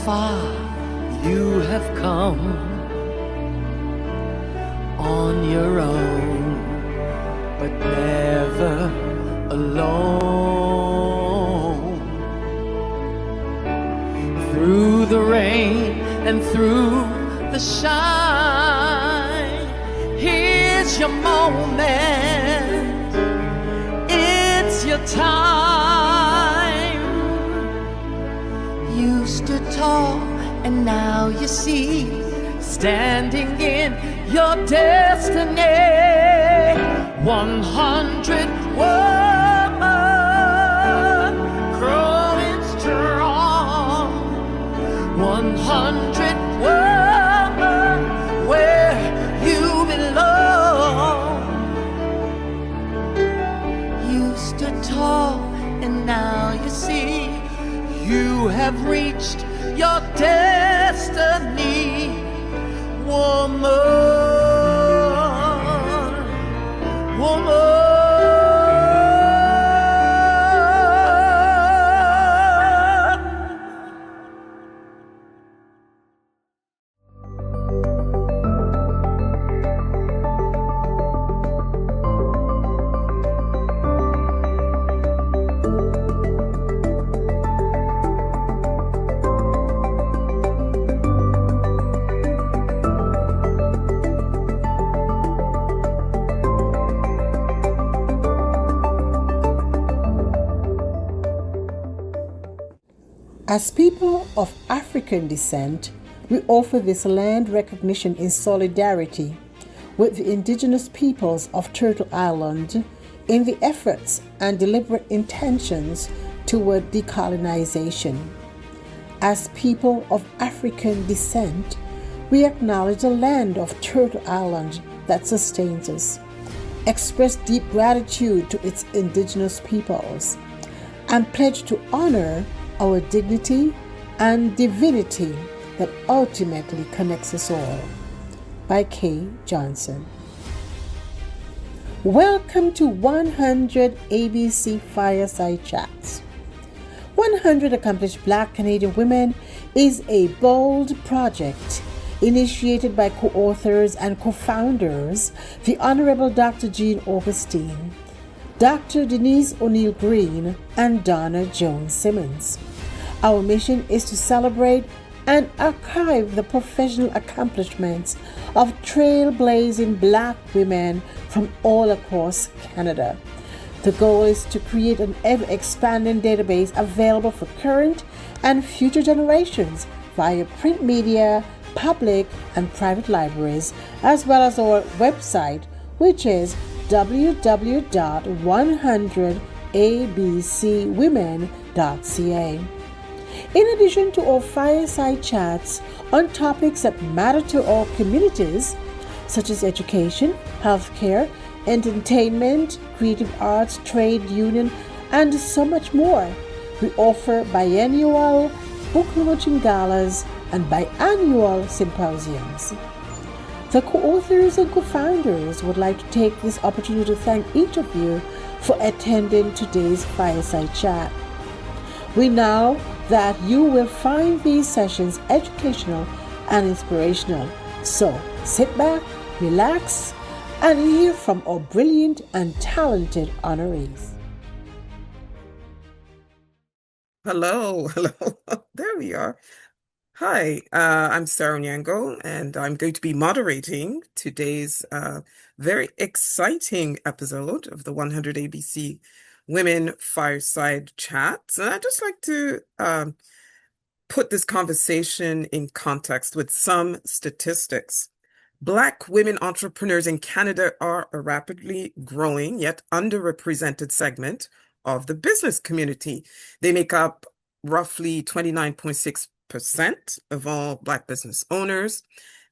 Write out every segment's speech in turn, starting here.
far you have come on your own, but never alone. Through the rain and through the shine, here's your moment, it's your time. You stood tall and now you see, standing in your destiny. 100 women growing strong. 100 women where you belong. You stood tall and now you see, you have reached your destiny. Woman, woman. As people of African descent, we offer this land recognition in solidarity with the indigenous peoples of Turtle Island in the efforts and deliberate intentions toward decolonization. As people of African descent, we acknowledge the land of Turtle Island that sustains us, express deep gratitude to its indigenous peoples, and pledge to honor our dignity and divinity that ultimately connects us all. By Kay Johnson. Welcome to 100 ABC Fireside Chats. 100 Accomplished Black Canadian Women is a bold project initiated by co-authors and co-founders, the Honorable Dr. Jean Augustine, Dr. Denise O'Neill Green, and Donna Jones Simmons. Our mission is to celebrate and archive the professional accomplishments of trailblazing Black women from all across Canada. The goal is to create an ever-expanding database available for current and future generations via print media, public and private libraries, as well as our website, which is www.100abcwomen.ca. In addition to our fireside chats on topics that matter to our communities, such as education, healthcare, entertainment, creative arts, trade union, and so much more, we offer biennial book launching galas and biannual symposiums. The co-authors and co-founders would like to take this opportunity to thank each of you for attending today's fireside chat. We know that you will find these sessions educational and inspirational. So sit back, relax, and hear from our brilliant and talented honorees. Hello. There we are. Hi, I'm Sarah Nyango, and I'm going to be moderating today's very exciting episode of the 100 ABC Women Fireside Chats. And I'd just like to put this conversation in context with some statistics. Black women entrepreneurs in Canada are a rapidly growing yet underrepresented segment of the business community. They make up roughly 29.6% of all Black business owners.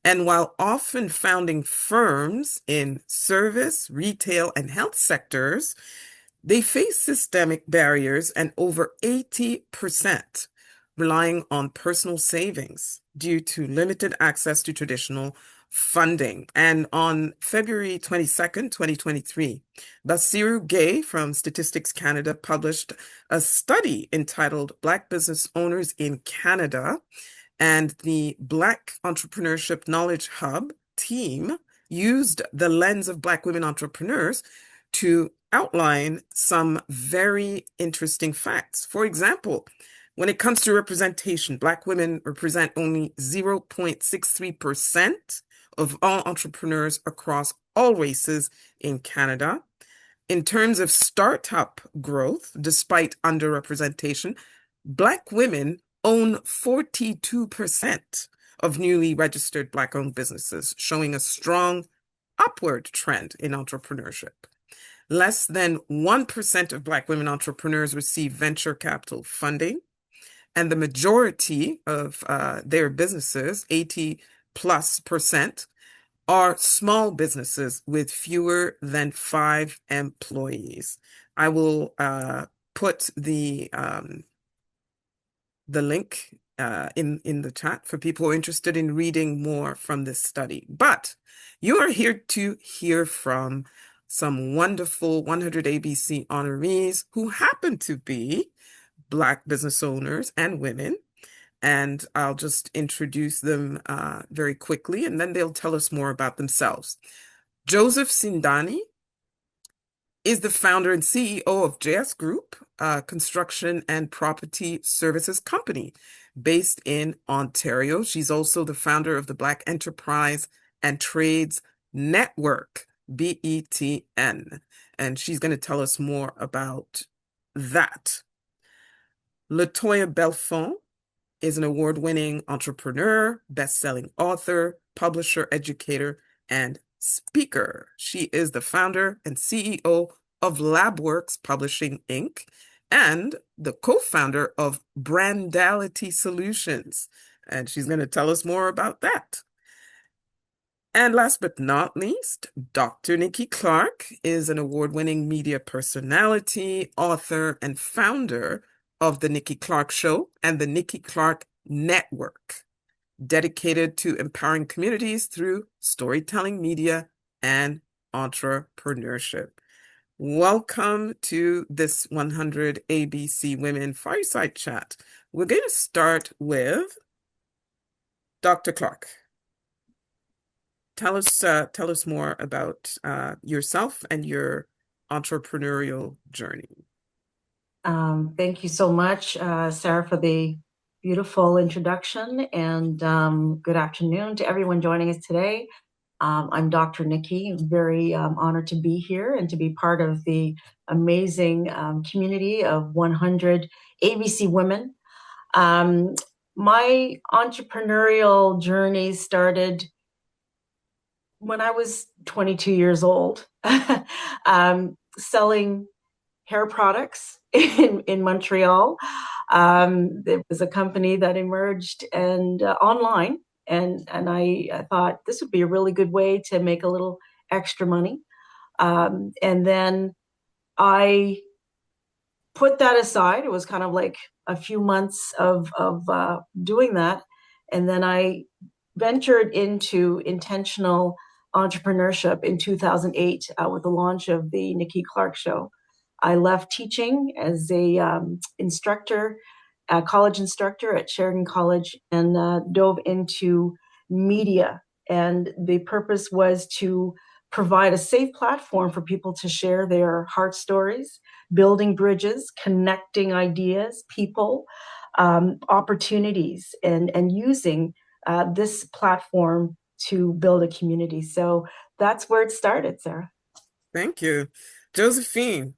And while often founding firms in service, retail, and health sectors, they face systemic barriers, and over 80% relying on personal savings due to limited access to traditional funding. And on February 22nd, 2023, Basiru Gay from Statistics Canada published a study entitled Black Business Owners in Canada, And the Black Entrepreneurship Knowledge Hub team used the lens of Black women entrepreneurs to outline some very interesting facts. For example, when it comes to representation, Black women represent only 0.63% of all entrepreneurs across all races in Canada. In terms of startup growth, despite underrepresentation, Black women own 42% of newly registered Black-owned businesses, showing a strong upward trend in entrepreneurship. Less than 1% of Black women entrepreneurs receive venture capital funding, and the majority of their businesses, 80+%, are small businesses with fewer than 5 employees. I will put the link in the chat for people who are interested in reading more from this study. But you are here to hear from some wonderful 100 ABC honorees who happen to be Black business owners and women. And I'll just introduce them very quickly, and then they'll tell us more about themselves. Joseph Sindani is the founder and CEO of JS Group, a construction and property services company based in Ontario. She's also the founder of the Black Enterprise and Trades Network, BETN, and she's going to tell us more about that. Latoya Belfont is an award-winning entrepreneur, best-selling author, publisher, educator, and speaker. She is the founder and CEO of LabWorks Publishing, Inc., and the co-founder of Brandality Solutions. And she's going to tell us more about that. And last but not least, Dr. Nikki Clark is an award-winning media personality, author, and founder of The Nikki Clark Show and The Nikki Clark Network, dedicated to empowering communities through storytelling, media, and entrepreneurship. Welcome to this 100 ABC Women Fireside Chat. We're going to start with Dr. Clark. Tell us more about yourself and your entrepreneurial journey. Thank you so much, Sarah, for the beautiful introduction, and good afternoon to everyone joining us today. I'm Dr. Nikki. I'm very honored to be here and to be part of the amazing community of 100 ABC women. My entrepreneurial journey started when I was 22 years old, selling hair products in Montreal. There was a company that emerged and online, and I thought this would be a really good way to make a little extra money. And then I put that aside. It was kind of like a few months of doing that, and then I ventured into intentional entrepreneurship in 2008 with the launch of the Nikki Clark Show. I left teaching as a instructor, a college instructor at Sheridan College, and dove into media. And the purpose was to provide a safe platform for people to share their heart stories, building bridges, connecting ideas, people, opportunities, and using this platform to build a community. So that's where it started, Sarah. Thank you. Josephine.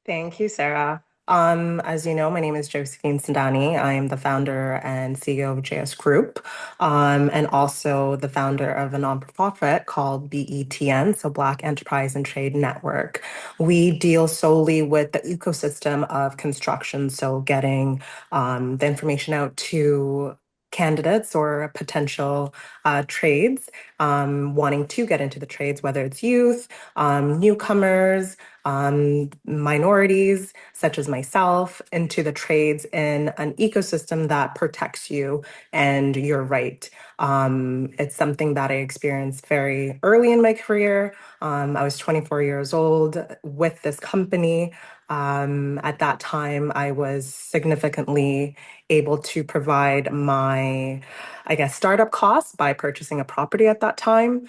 Thank you, Sarah. As you know, my name is Josephine Sindani. I am the founder and CEO of JS Group, and also the founder of a nonprofit called BETN, so Black Enterprise and Trade Network. We deal solely with the ecosystem of construction, so getting the information out to candidates or potential trades wanting to get into the trades, whether it's youth, newcomers, minorities, such as myself, into the trades in an ecosystem that protects you and your right. It's something that I experienced very early in my career. I was 24 years old with this company. At that time, I was significantly able to provide my, I guess, startup costs by purchasing a property at that time.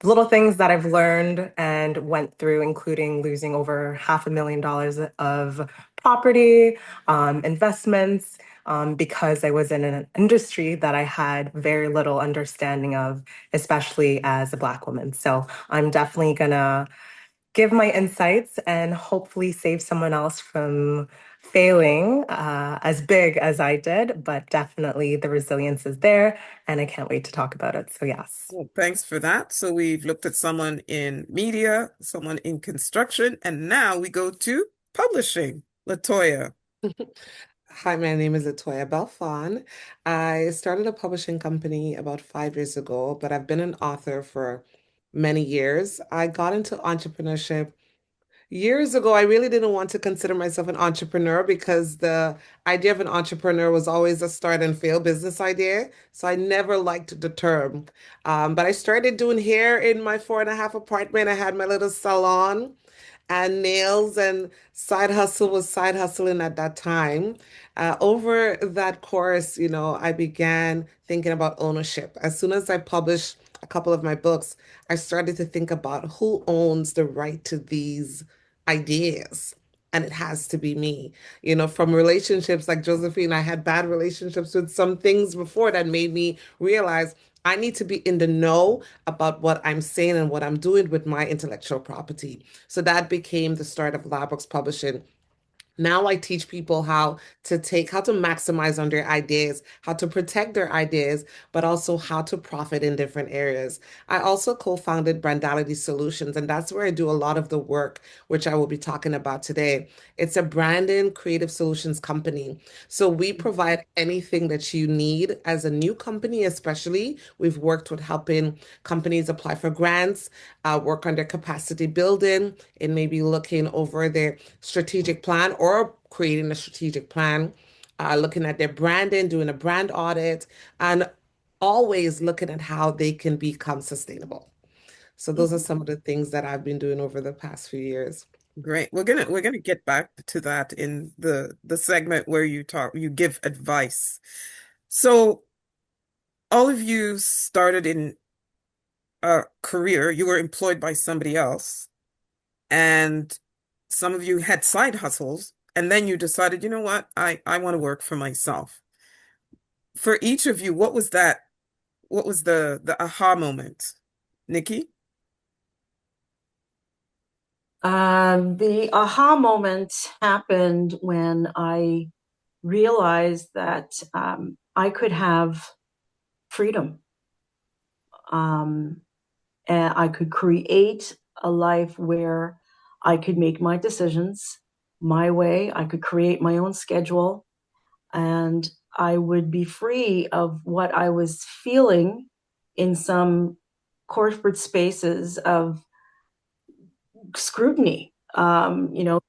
Little things that I've learned and went through, including losing over $500,000 of property, investments, because I was in an industry that I had very little understanding of, especially as a Black woman. So I'm definitely gonna give my insights and hopefully save someone else from failing as big as I did. But definitely the resilience is there, and I can't wait to talk about it. So, yes. Well, thanks for that. So we've looked at someone in media, someone in construction, and now we go to publishing. Latoya. Hi, my name is Latoya Belfon. I started a publishing company about 5 years ago, but I've been an author for many years. I got into entrepreneurship years ago. I really didn't want to consider myself an entrepreneur because the idea of an entrepreneur was always a start and fail business idea. So I never liked the term. But I started doing hair in my 4.5 apartment. I had my little salon and nails and side hustle was side hustling at that time. Over that course, I began thinking about ownership. As soon as I published a couple of my books, I started to think about who owns the right to these ideas. And it has to be me. From relationships like Josephine, I had bad relationships with some things before that made me realize I need to be in the know about what I'm saying and what I'm doing with my intellectual property. So that became the start of Labworks Publishing. Now I teach people how to maximize on their ideas, how to protect their ideas, but also how to profit in different areas. I also co-founded Brandality Solutions, and that's where I do a lot of the work, which I will be talking about today. It's a branding creative solutions company. So we provide anything that you need as a new company, especially. We've worked with helping companies apply for grants, work on their capacity building, and maybe looking over their strategic plan or creating a strategic plan, looking at their branding, doing a brand audit, and always looking at how they can become sustainable. So those are some of the things that I've been doing over the past few years. Great. We're gonna get back to that in the segment where you give advice. So all of you started in a career, you were employed by somebody else, and some of you had side hustles, and then you decided, you know what, I want to work for myself. For each of you, what was that? What was the aha moment? Nikki? The aha moment happened when I realized that I could have freedom. And I could create a life where I could make my decisions my way. I could create my own schedule, and I would be free of what I was feeling in some corporate spaces of scrutiny,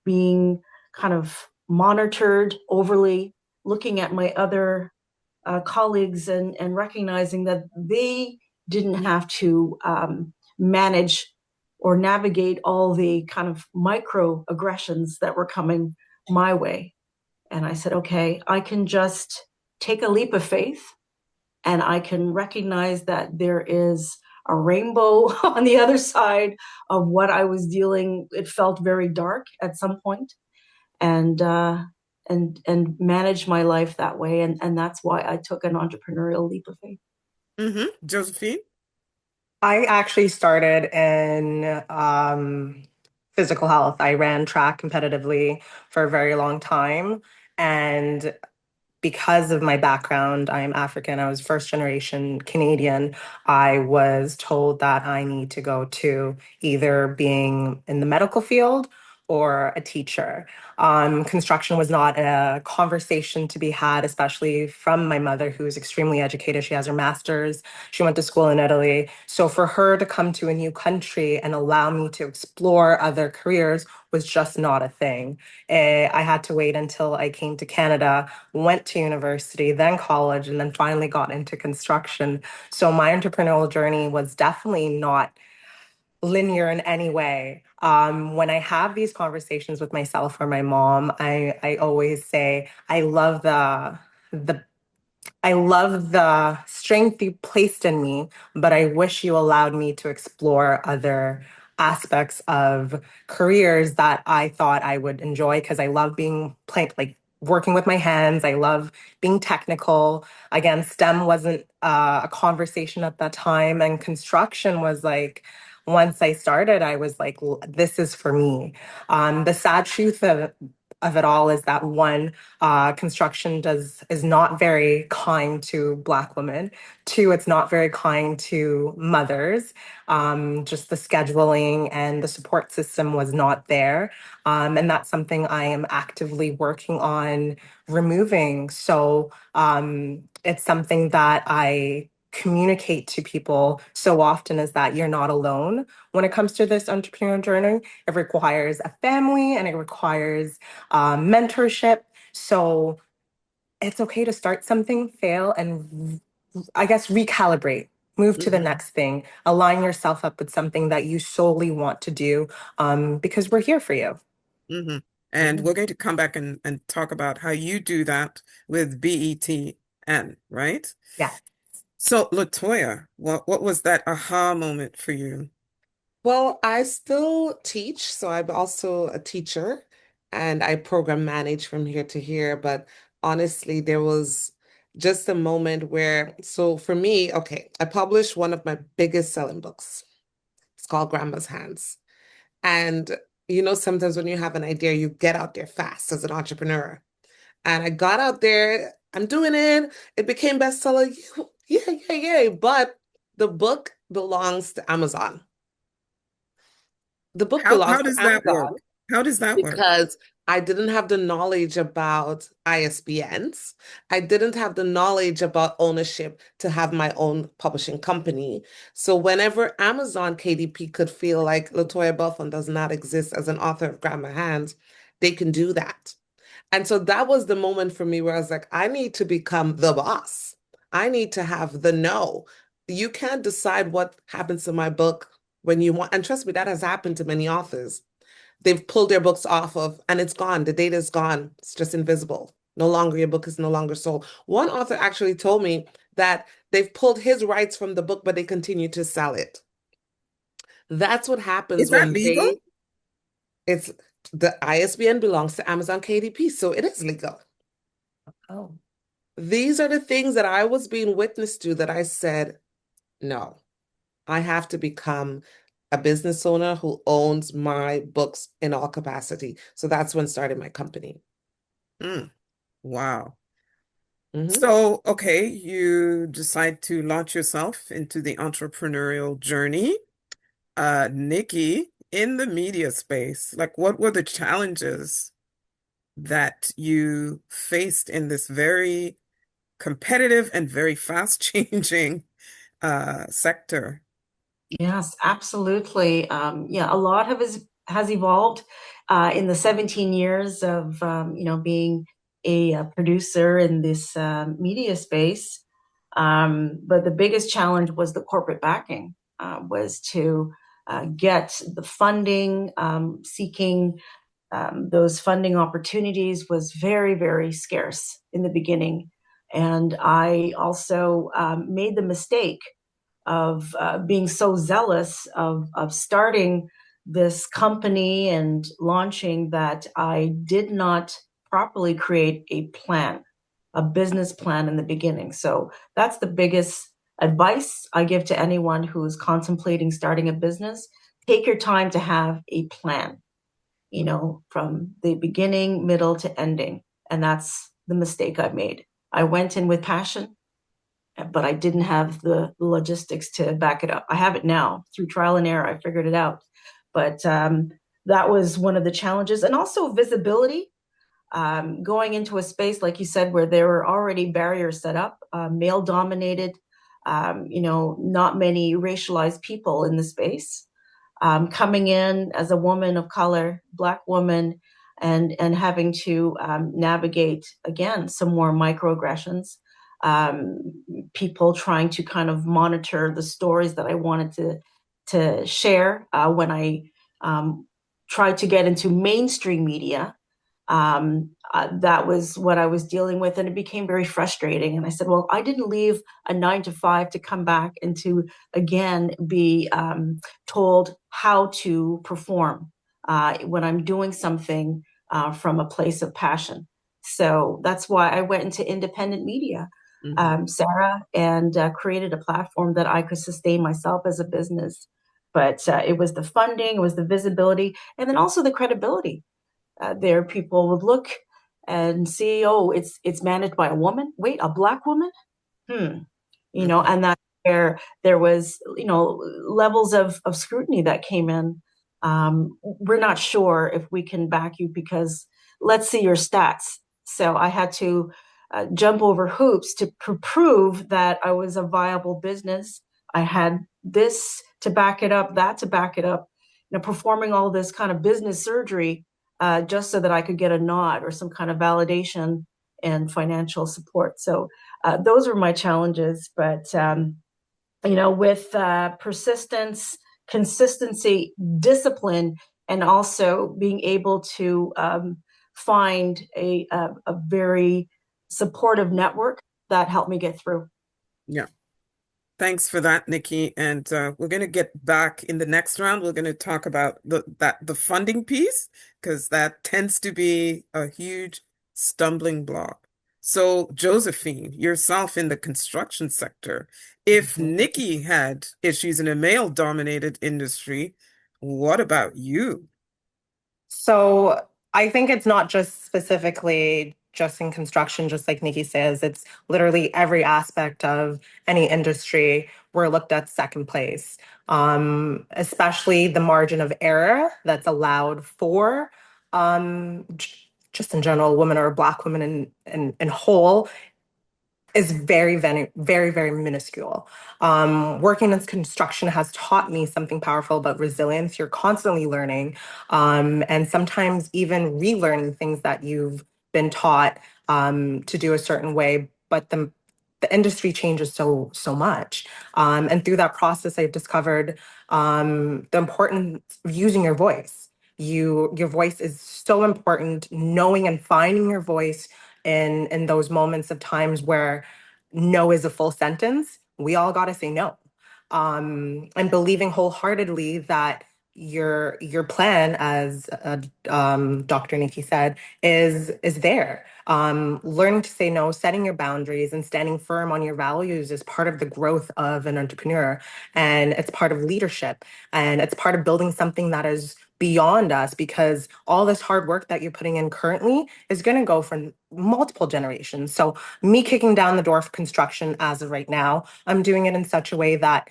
being kind of monitored overly, looking at my other colleagues and recognizing that they didn't have to manage or navigate all the kind of microaggressions that were coming my way. And I said, okay, I can just take a leap of faith and I can recognize that there is a rainbow on the other side of what I was dealing. It felt very dark at some point, and manage my life that way. And that's why I took an entrepreneurial leap of faith. Josephine? I actually started in physical health. I ran track competitively for a very long time. And because of my background, I am African, I was first generation Canadian. I was told that I need to go to either being in the medical field or a teacher. Construction was not a conversation to be had, especially from my mother, who is extremely educated. She has her master's. She went to school in Italy. So for her to come to a new country and allow me to explore other careers was just not a thing. I had to wait until I came to Canada, went to university, then college, and then finally got into construction. So my entrepreneurial journey was definitely not linear in any way. When I have these conversations with myself or my mom, I always say the I love the strength you placed in me, but I wish you allowed me to explore other aspects of careers that I thought I would enjoy because I love being like working with my hands. I love being technical. Again, STEM wasn't a conversation at that time, and construction was like, once I started, I was like, this is for me. The sad truth of it all is that one, construction is not very kind to Black women. Two, it's not very kind to mothers. Just the scheduling and the support system was not there. And that's something I am actively working on removing. So it's something that I communicate to people so often, is that you're not alone when it comes to this entrepreneurial journey. It requires a family and it requires mentorship. So it's okay to start something, fail, and I guess recalibrate, move to the Hmm. next thing, align yourself up with something that you solely want to do, because we're here for you. Hmm. And Mhm. we're going to come back and talk about how you do that with BETN, right? Yeah. So, Latoya, what was that aha moment for you? Well, I still teach, so I'm also a teacher and I program manage from here to here. But honestly, there was just a moment where, so for me, okay, I published one of my biggest selling books. It's called Grandma's Hands. And sometimes when you have an idea, you get out there fast as an entrepreneur. And I got out there, I'm doing it. It became bestseller. Yeah, yeah, yeah. But the book belongs to Amazon. The book How belongs to does that work? Amazon How does that work? because I didn't have the knowledge about ISBNs. I didn't have the knowledge about ownership to have my own publishing company. So whenever Amazon KDP could feel like Latoya Belfon does not exist as an author of Grandma Hands, they can do that. And so that was the moment for me where I was like, I need to become the boss. I need to have the no. You can't decide what happens to my book when you want. And trust me, that has happened to many authors. They've pulled their books off of, and it's gone. The data is gone. It's just invisible. No longer, your book is no longer sold. One author actually told me that they've pulled his rights from the book, but they continue to sell it. That's what Is happens that when legal? it's the ISBN belongs to Amazon KDP, so it is legal. Oh. These are the things that I was being witness to that I said, no, I have to become a business owner who owns my books in all capacity. So that's when started my company. Mm, wow. Hmm. So, okay, you decide to launch yourself into the entrepreneurial journey. Nikki, in the media space, like what were the challenges that you faced in this very competitive and very fast-changing sector? Yes, absolutely. Yeah, a lot has evolved in the 17 years of being a producer in this media space. But the biggest challenge was the corporate backing, was to get the funding, seeking those funding opportunities was very, very scarce in the beginning. And I also made the mistake of being so zealous of starting this company and launching that I did not properly create a plan, a business plan in the beginning. So that's the biggest advice I give to anyone who is contemplating starting a business. Take your time to have a plan, from the beginning, middle to ending. And that's the mistake I made. I went in with passion, but I didn't have the logistics to back it up. I have it now through trial and error. I figured it out. But that was one of the challenges, and also visibility. Going into a space, like you said, where there were already barriers set up, male dominated, not many racialized people in the space. Coming in as a woman of color, Black woman, and having to navigate again some more microaggressions. Um, People trying to kind of monitor the stories that I wanted to share when I tried to get into mainstream media. That was what I was dealing with, and it became very frustrating. And I said, well, I didn't leave a 9 to 5 to come back and to again be told how to perform when I'm doing something from a place of passion. So that's why I went into independent media, Hmm. Sarah, and created a platform that I could sustain myself as a business. But it was the funding, it was the visibility, and then also the credibility. There, people would look and see, oh, it's managed by a woman. Wait, a Black woman? Hmm. Hmm. And that's where there was, levels of scrutiny that came in. We're not sure if we can back you because let's see your stats. So I had to jump over hoops to prove that I was a viable business. I had this to back it up, that to back it up, performing all this kind of business surgery just so that I could get a nod or some kind of validation and financial support. So those were my challenges. But with persistence, consistency, discipline, and also being able to find a very supportive network that helped me get through. Yeah. Thanks for that, Nikki. And we're going to get back in the next round. We're going to talk about the funding piece because that tends to be a huge stumbling block. So, Josephine, yourself in the construction sector, if Mhm. Nikki had issues in a male-dominated industry, what about you? So I think it's not just specifically just in construction, just like Nikki says, it's literally every aspect of any industry. We're looked at second place, especially the margin of error that's allowed for just in general, women or Black women in whole is very minuscule. Working in construction has taught me something powerful about resilience. You're constantly learning, and sometimes even relearning things that you've been taught to do a certain way. But the industry changes so much, and through that process, I've discovered the importance of using your voice. Your voice is so important. Knowing and finding your voice in those moments of times where no is a full sentence, we all got to say no. And believing wholeheartedly that your plan, as Dr. Nikki said, is there. Learning to say no, setting your boundaries, and standing firm on your values is part of the growth of an entrepreneur, and it's part of leadership, and it's part of building something that is beyond us, because all this hard work that you're putting in currently is going to go for multiple generations. So me kicking down the door for construction as of right now, I'm doing it in such a way that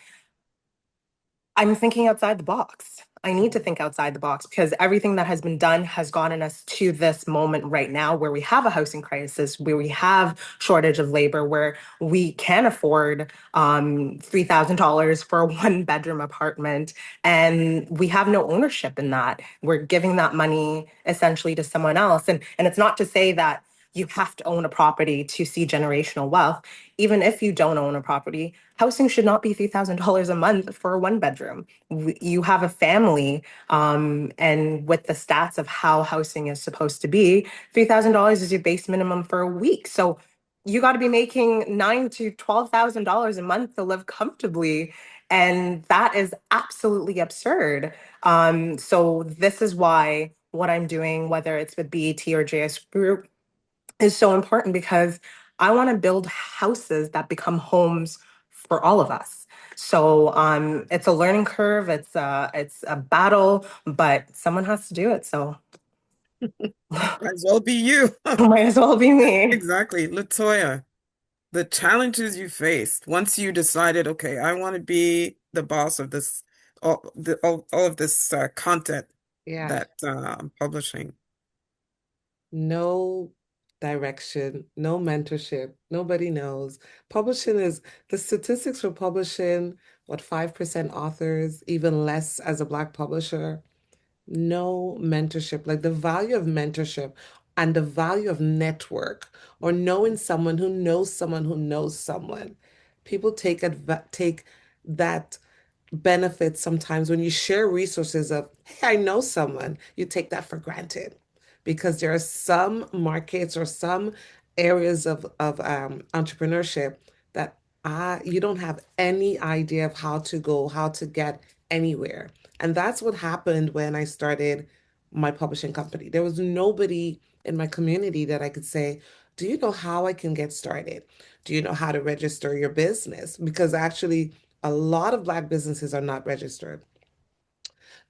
I'm thinking outside the box. I need to think outside the box because everything that has been done has gotten us to this moment right now where we have a housing crisis, where we have shortage of labor, where we can afford $3,000 for a one bedroom apartment, and we have no ownership in that. We're giving that money essentially to someone else, and it's not to say that you have to own a property to see generational wealth. Even if you don't own a property, housing should not be $3,000 a month for a one bedroom. You have a family, and with the stats of how housing is supposed to be, $3,000 is your base minimum for a week. So you got to be making nine to $12,000 a month to live comfortably, and that is absolutely absurd. So this is why what I'm doing, whether it's with BAT or JS Group, is so important, because I want to build houses that become homes for all of us. So it's a learning curve, it's a battle, but someone has to do it. So Might as well be you. might as well be me. Exactly. Latoya, the challenges you faced once you decided, okay, I want to be the boss of this, all of this content. Yeah. that publishing. No direction, no mentorship, nobody knows. Publishing is the statistics for publishing, what, 5% authors, even less as a Black publisher. No mentorship, like the value of mentorship and the value of network or knowing someone who knows someone who knows someone. People take that benefit sometimes when you share resources of, hey, I know someone, you take that for granted because there are some markets or some areas of entrepreneurship that you don't have any idea of how to go, how to get anywhere. And that's what happened when I started my publishing company. There was nobody in my community that I could say, do you know how I can get started? Do you know how to register your business? Because actually, a lot of Black businesses are not registered.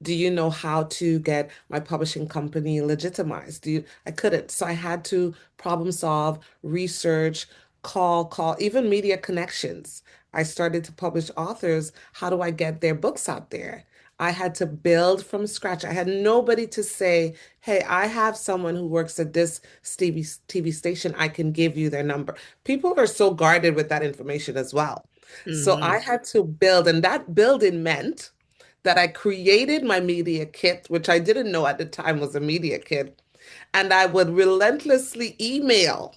Do you know how to get my publishing company legitimized? I couldn't. So I had to problem solve, research, call, even media connections. I started to publish authors. How do I get their books out there? I had to build from scratch. I had nobody to say, hey, I have someone who works at this TV station. I can give you their number. People are so guarded with that information as well. So I Hmm. had to build, and that building meant that I created my media kit, which I didn't know at the time was a media kit, and I would relentlessly email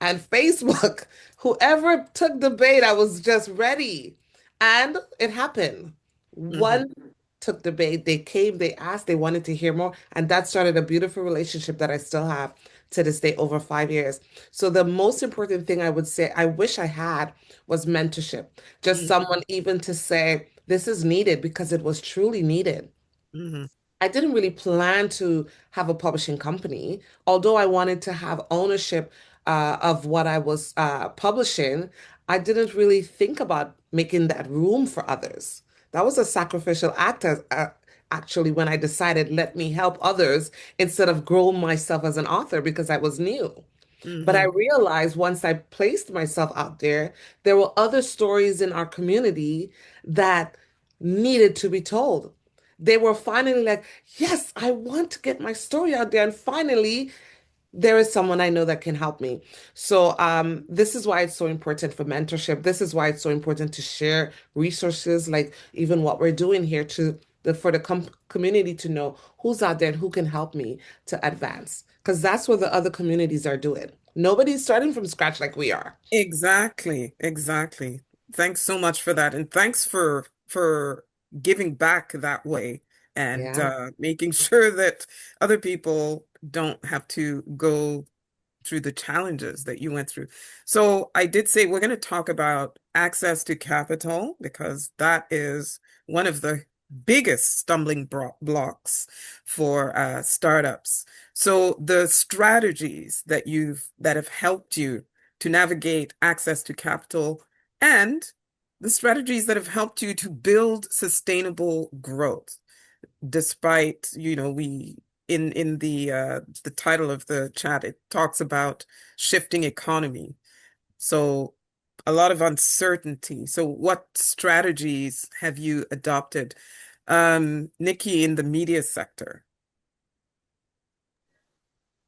and Facebook. Whoever took the bait, I was just ready. And it happened. Hmm. One took the bait. They came, they asked, they wanted to hear more. And that started a beautiful relationship that I still have to this day, over 5 years. So the most important thing I would say, I wish I had, was mentorship. Just someone even to say, this is needed because it was truly needed. Hmm. I didn't really plan to have a publishing company, although I wanted to have ownership of what I was publishing. I didn't really think about making that room for others. That was a sacrificial act, actually, when I decided, let me help others instead of grow myself as an author because I was new. But I Hmm. realized once I placed myself out there, there were other stories in our community that needed to be told. They were finally like, yes, I want to get my story out there. And finally, there is someone I know that can help me. So this is why it's so important for mentorship. This is why it's so important to share resources, like even what we're doing here for the community to know who's out there and who can help me to advance. Because that's what the other communities are doing. Nobody's starting from scratch like we are. Exactly, exactly. Thanks so much for that, and thanks for giving back that way and Yeah. making sure that other people don't have to go through the challenges that you went through. So I did say we're going to talk about access to capital because that is one of the biggest stumbling blocks for startups. So the strategies that have helped you to navigate access to capital and the strategies that have helped you to build sustainable growth despite, we in the title of the chat, it talks about shifting economy. So a lot of uncertainty. So what strategies have you adopted? Nikki, in the media sector.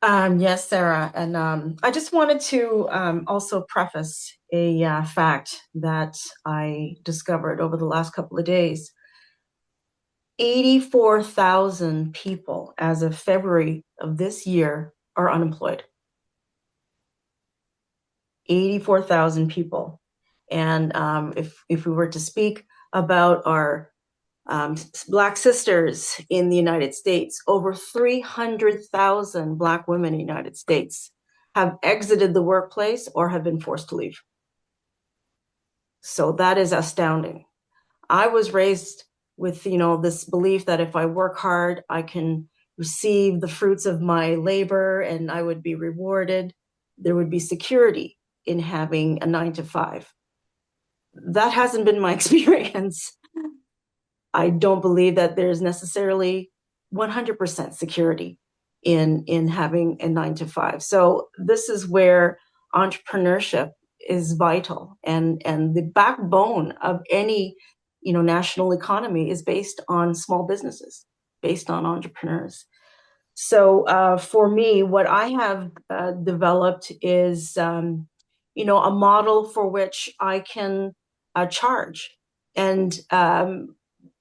Yes, Sarah. And I just wanted to also preface a fact that I discovered over the last couple of days. 84,000 people as of February of this year are unemployed. 84,000 people. And if we were to speak about our Black sisters in the United States, over 300,000 Black women in the United States have exited the workplace or have been forced to leave. So that is astounding. I was raised with, this belief that if I work hard, I can receive the fruits of my labor and I would be rewarded. There would be security in having a 9 to 5. That hasn't been my experience. I don't believe that there's necessarily 100% security in having a 9 to 5. So this is where entrepreneurship is vital, and the backbone of any national economy is based on small businesses. based on entrepreneurs. So for me, what I have developed is, a model for which I can charge and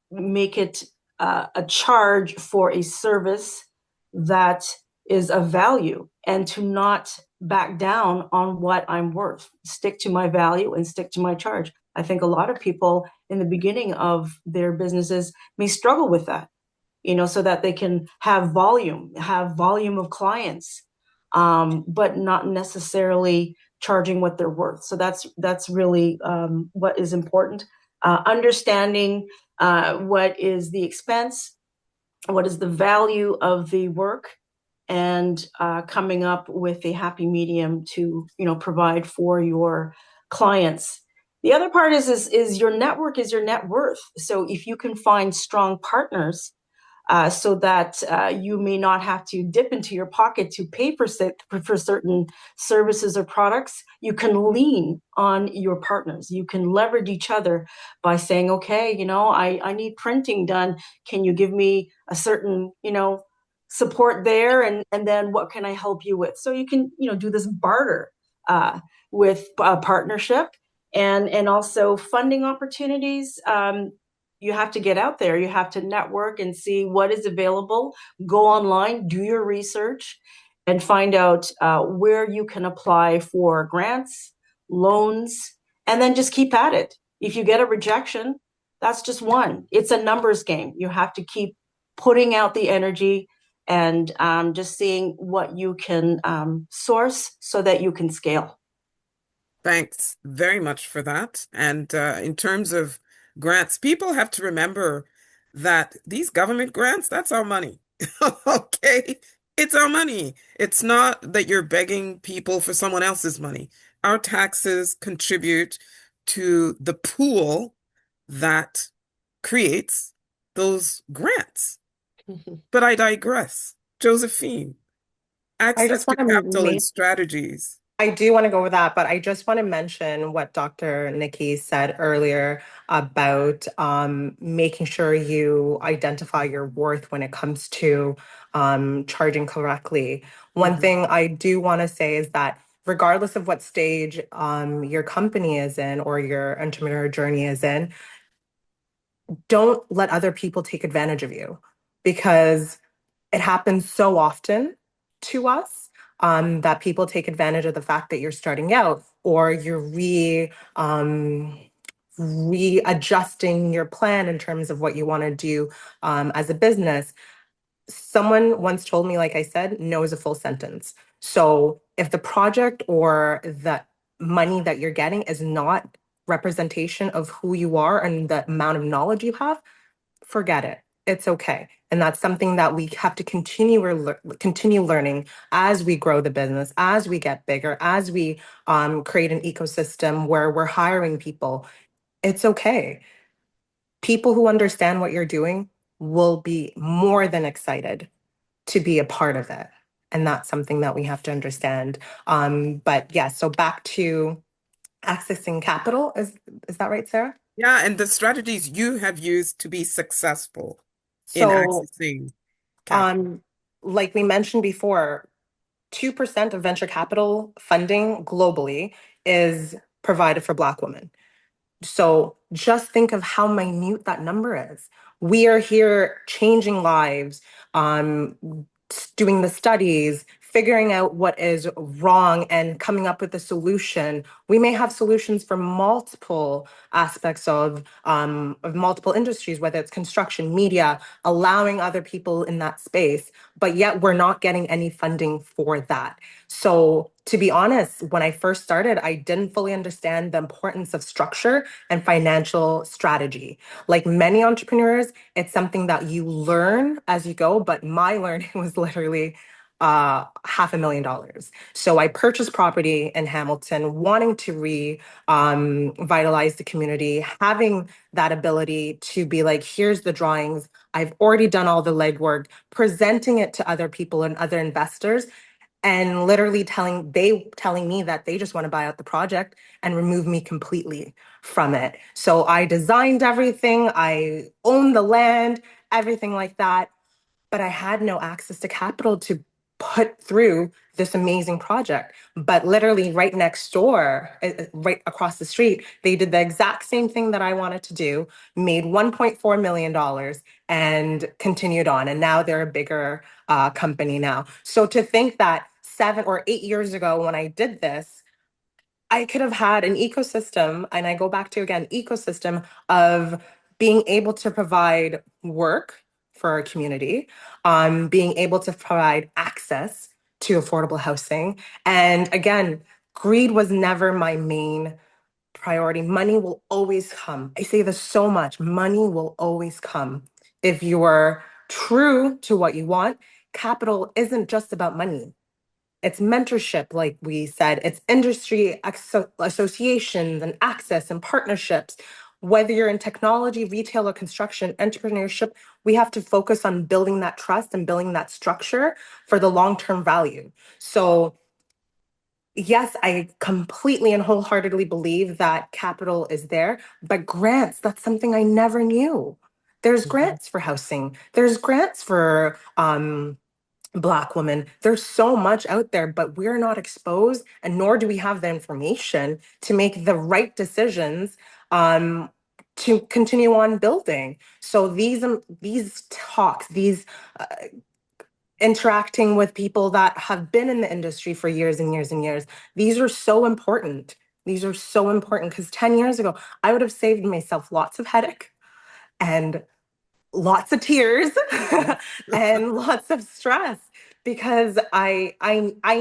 make it a charge for a service that is of value, and to not back down on what I'm worth. Stick to my value and stick to my charge. I think a lot of people in the beginning of their businesses may struggle with that, so that they can have volume of clients, but not necessarily charging what they're worth. So that's really what is important. Understanding what is the expense, what is the value of the work, and coming up with a happy medium to provide for your clients. The other part is your network is your net worth. So if you can find strong partners, so that you may not have to dip into your pocket to pay for certain services or products. You can lean on your partners. You can leverage each other by saying, okay, I need printing done. Can you give me a certain, support there? And then what can I help you with? So you can, do this barter with partnership, and also funding opportunities. You have to get out there. You have to network and see what is available. Go online, do your research, and find out where you can apply for grants, loans, and then just keep at it. If you get a rejection, that's just one. It's a numbers game. You have to keep putting out the energy and just seeing what you can source so that you can scale. Thanks very much for that. And in terms of grants, people have to remember that these government grants, that's our money. Okay? It's our money. It's not that you're begging people for someone else's money. Our taxes contribute to the pool that creates those grants. But I digress. Josephine, I access just to want to capital and make strategies. I do want to go with that, but I just want to mention what Dr. Nikki said earlier about making sure you identify your worth when it comes to charging correctly. One Mhm. thing I do want to say is that regardless of what stage your company is in or your entrepreneur journey is in, don't let other people take advantage of you, because it happens so often to us, that people take advantage of the fact that you're starting out, or you're readjusting your plan in terms of what you want to do as a business. Someone once told me, like I said, no is a full sentence. So if the project or the money that you're getting is not representation of who you are and the amount of knowledge you have, forget it. It's okay. And that's something that we have to continue learning as we grow the business, as we get bigger, as we create an ecosystem where we're hiring people. It's okay. People who understand what you're doing will be more than excited to be a part of it. And that's something that we have to understand. But yeah, so back to accessing capital. Is that right, Sarah? Yeah, and the strategies you have used to be successful in So accessing capital. Um, like we mentioned before, 2% of venture capital funding globally is provided for Black women. So just think of how minute that number is. We are here changing lives, um, doing the studies, figuring out what is wrong and coming up with a solution. We may have solutions for multiple aspects of multiple industries, whether it's construction, media, allowing other people in that space, but yet we're not getting any funding for that. So to be honest, when I first started, I didn't fully understand the importance of structure and financial strategy. Like many entrepreneurs, it's something that you learn as you go, but my learning was literally $500,000. So I purchased property in Hamilton, wanting to revitalize the community, having that ability to be like, here's the drawings. I've already done all the legwork, presenting it to other people and other investors, and literally telling me that they just want to buy out the project and remove me completely from it. So I designed everything, I own the land, everything like that. but I had no access to capital to put through this amazing project. But literally right next door, right across the street, they did the exact same thing that I wanted to do, made $1.4 million and continued on. And now they're a bigger company now. So to think that 7 or 8 years ago when I did this, I could have had an ecosystem, and I go back to again, ecosystem of being able to provide work for our community, being able to provide access to affordable housing. And again, greed was never my main priority. Money will always come. I say this so much. Money will always come. If you're true to what you want, capital isn't just about money. It's mentorship, like we said, it's industry associations and access and partnerships. Whether you're in technology, retail, or construction, entrepreneurship, we have to focus on building that trust and building that structure for the long-term value. So yes, I completely and wholeheartedly believe that capital is there, but grants, that's something I never knew. There's Mhm. grants for housing, there's grants for Black women. There's so much out there, but we're not exposed, and nor do we have the information to make the right decisions um, to continue on building. So these talks, these interacting with people that have been in the industry for years and years and years, these are so important. These are so important because 10 years ago, I would have saved myself lots of headache and lots of tears and lots of stress because I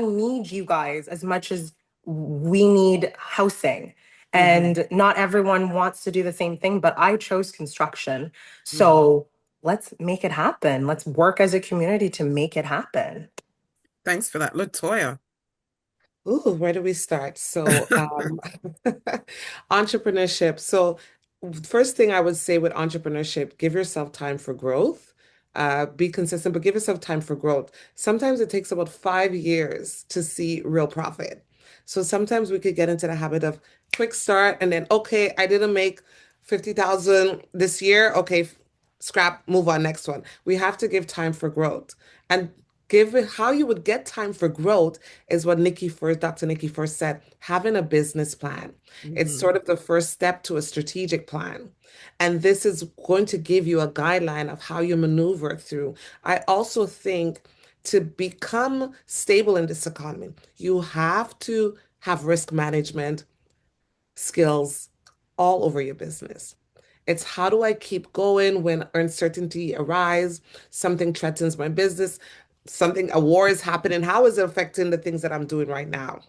need you guys as much as we need housing. Mhm. And not everyone wants to do the same thing, but I chose construction. Mhm. So let's make it happen. Let's work as a community to make it happen. Thanks for that, Latoya. Ooh, where do we start? So, entrepreneurship. So, first thing I would say with entrepreneurship, give yourself time for growth. Be consistent, but give yourself time for growth. Sometimes it takes about 5 years to see real profit. So sometimes we could get into the habit of quick start and then, okay, I didn't make 50,000 this year. Okay, scrap, move on, next one. We have to give time for growth. And give it how you would get time for growth is what Dr. Nikki first said, having a business plan. It's Mhm. sort of the first step to a strategic plan. And this is going to give you a guideline of how you maneuver through. I also think to become stable in this economy, you have to have risk management skills all over your business. It's how do I keep going when uncertainty arises, something threatens my business, a war is happening. How is it affecting the things that I'm doing right now?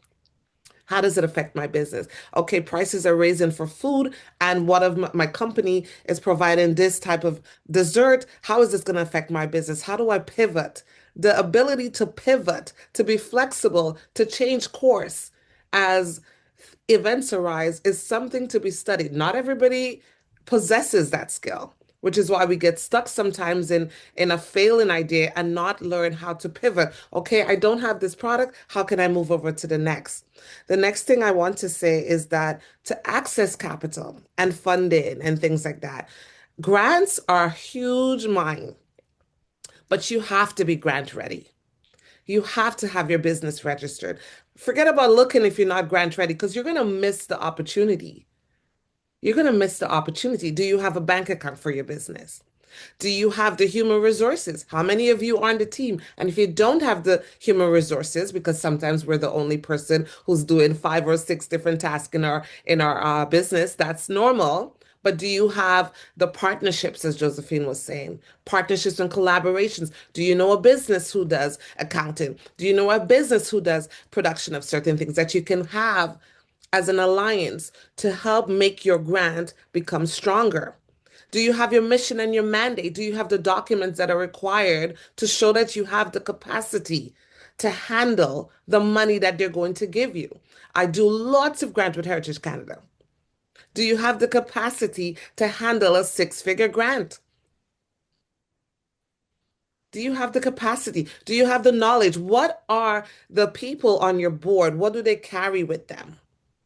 How does it affect my business? Okay, prices are raising for food, and one of my company is providing this type of dessert. How is this going to affect my business? How do I pivot? The ability to pivot, to be flexible, to change course as events arise is something to be studied. Not everybody possesses that skill, which is why we get stuck sometimes in a failing idea and not learn how to pivot. Okay, I don't have this product. How can I move over to the next? The next thing I want to say is that to access capital and funding and things like that, grants are a huge mine, but you have to be grant ready. You have to have your business registered. Forget about looking if you're not grant ready because you're going to miss the opportunity. You're going to miss the opportunity. Do you have a bank account for your business? Do you have the human resources? How many of you are on the team? And if you don't have the human resources, because sometimes we're the only person who's doing 5 or 6 different tasks in our business, that's normal. But do you have the partnerships, as Josephine was saying, partnerships and collaborations? Do you know a business who does accounting? Do you know a business who does production of certain things that you can have as an alliance to help make your grant become stronger? Do you have your mission and your mandate? Do you have the documents that are required to show that you have the capacity to handle the money that they're going to give you? I do lots of grant with Heritage Canada. Do you have the capacity to handle a 6-figure grant? Do you have the capacity? Do you have the knowledge? What are the people on your board? What do they carry with them?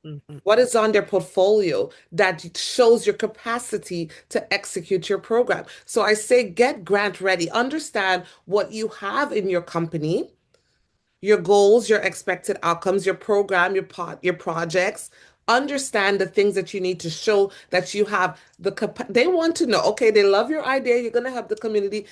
Mhm. What is on their portfolio that shows your capacity to execute your program? So I say get grant ready. Understand what you have in your company, your goals, your expected outcomes, your program, your projects. Understand the things that you need to show that you have they want to know, okay, they love your idea, you're going to help the community,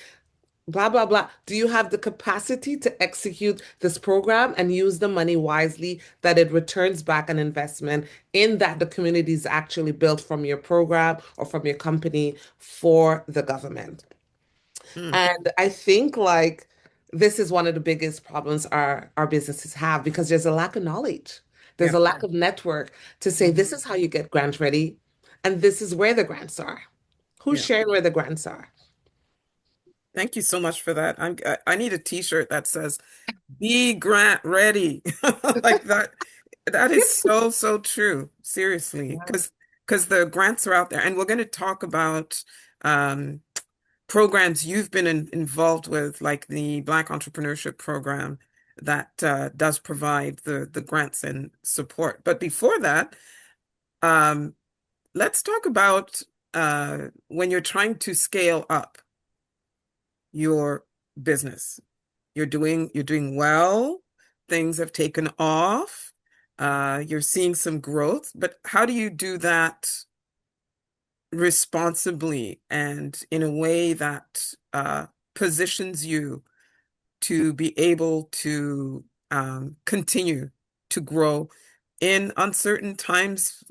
blah, blah, blah. Do you have the capacity to execute this program and use the money wisely that it returns back an investment in that the community is actually built from your program or from your company for the government? Mm. And I think like this is one of the biggest problems our businesses have because there's a lack of knowledge. There's Yeah. a lack of network to say Mhm. this is how you get grant ready and this is where the grants are. Who's Yeah. sharing where the grants are? Thank you so much for that. I need a t-shirt that says "Be grant ready." Like that. That is so, so true. Seriously. Because the grants are out there. And we're going to talk about um, programs you've been involved with, like the Black Entrepreneurship Program that does provide the grants and support. But before that, um, let's talk about when you're trying to scale up your business. You're doing well. Things have taken off. You're seeing some growth, but how do you do that responsibly and in a way that positions you to be able to continue to grow in uncertain times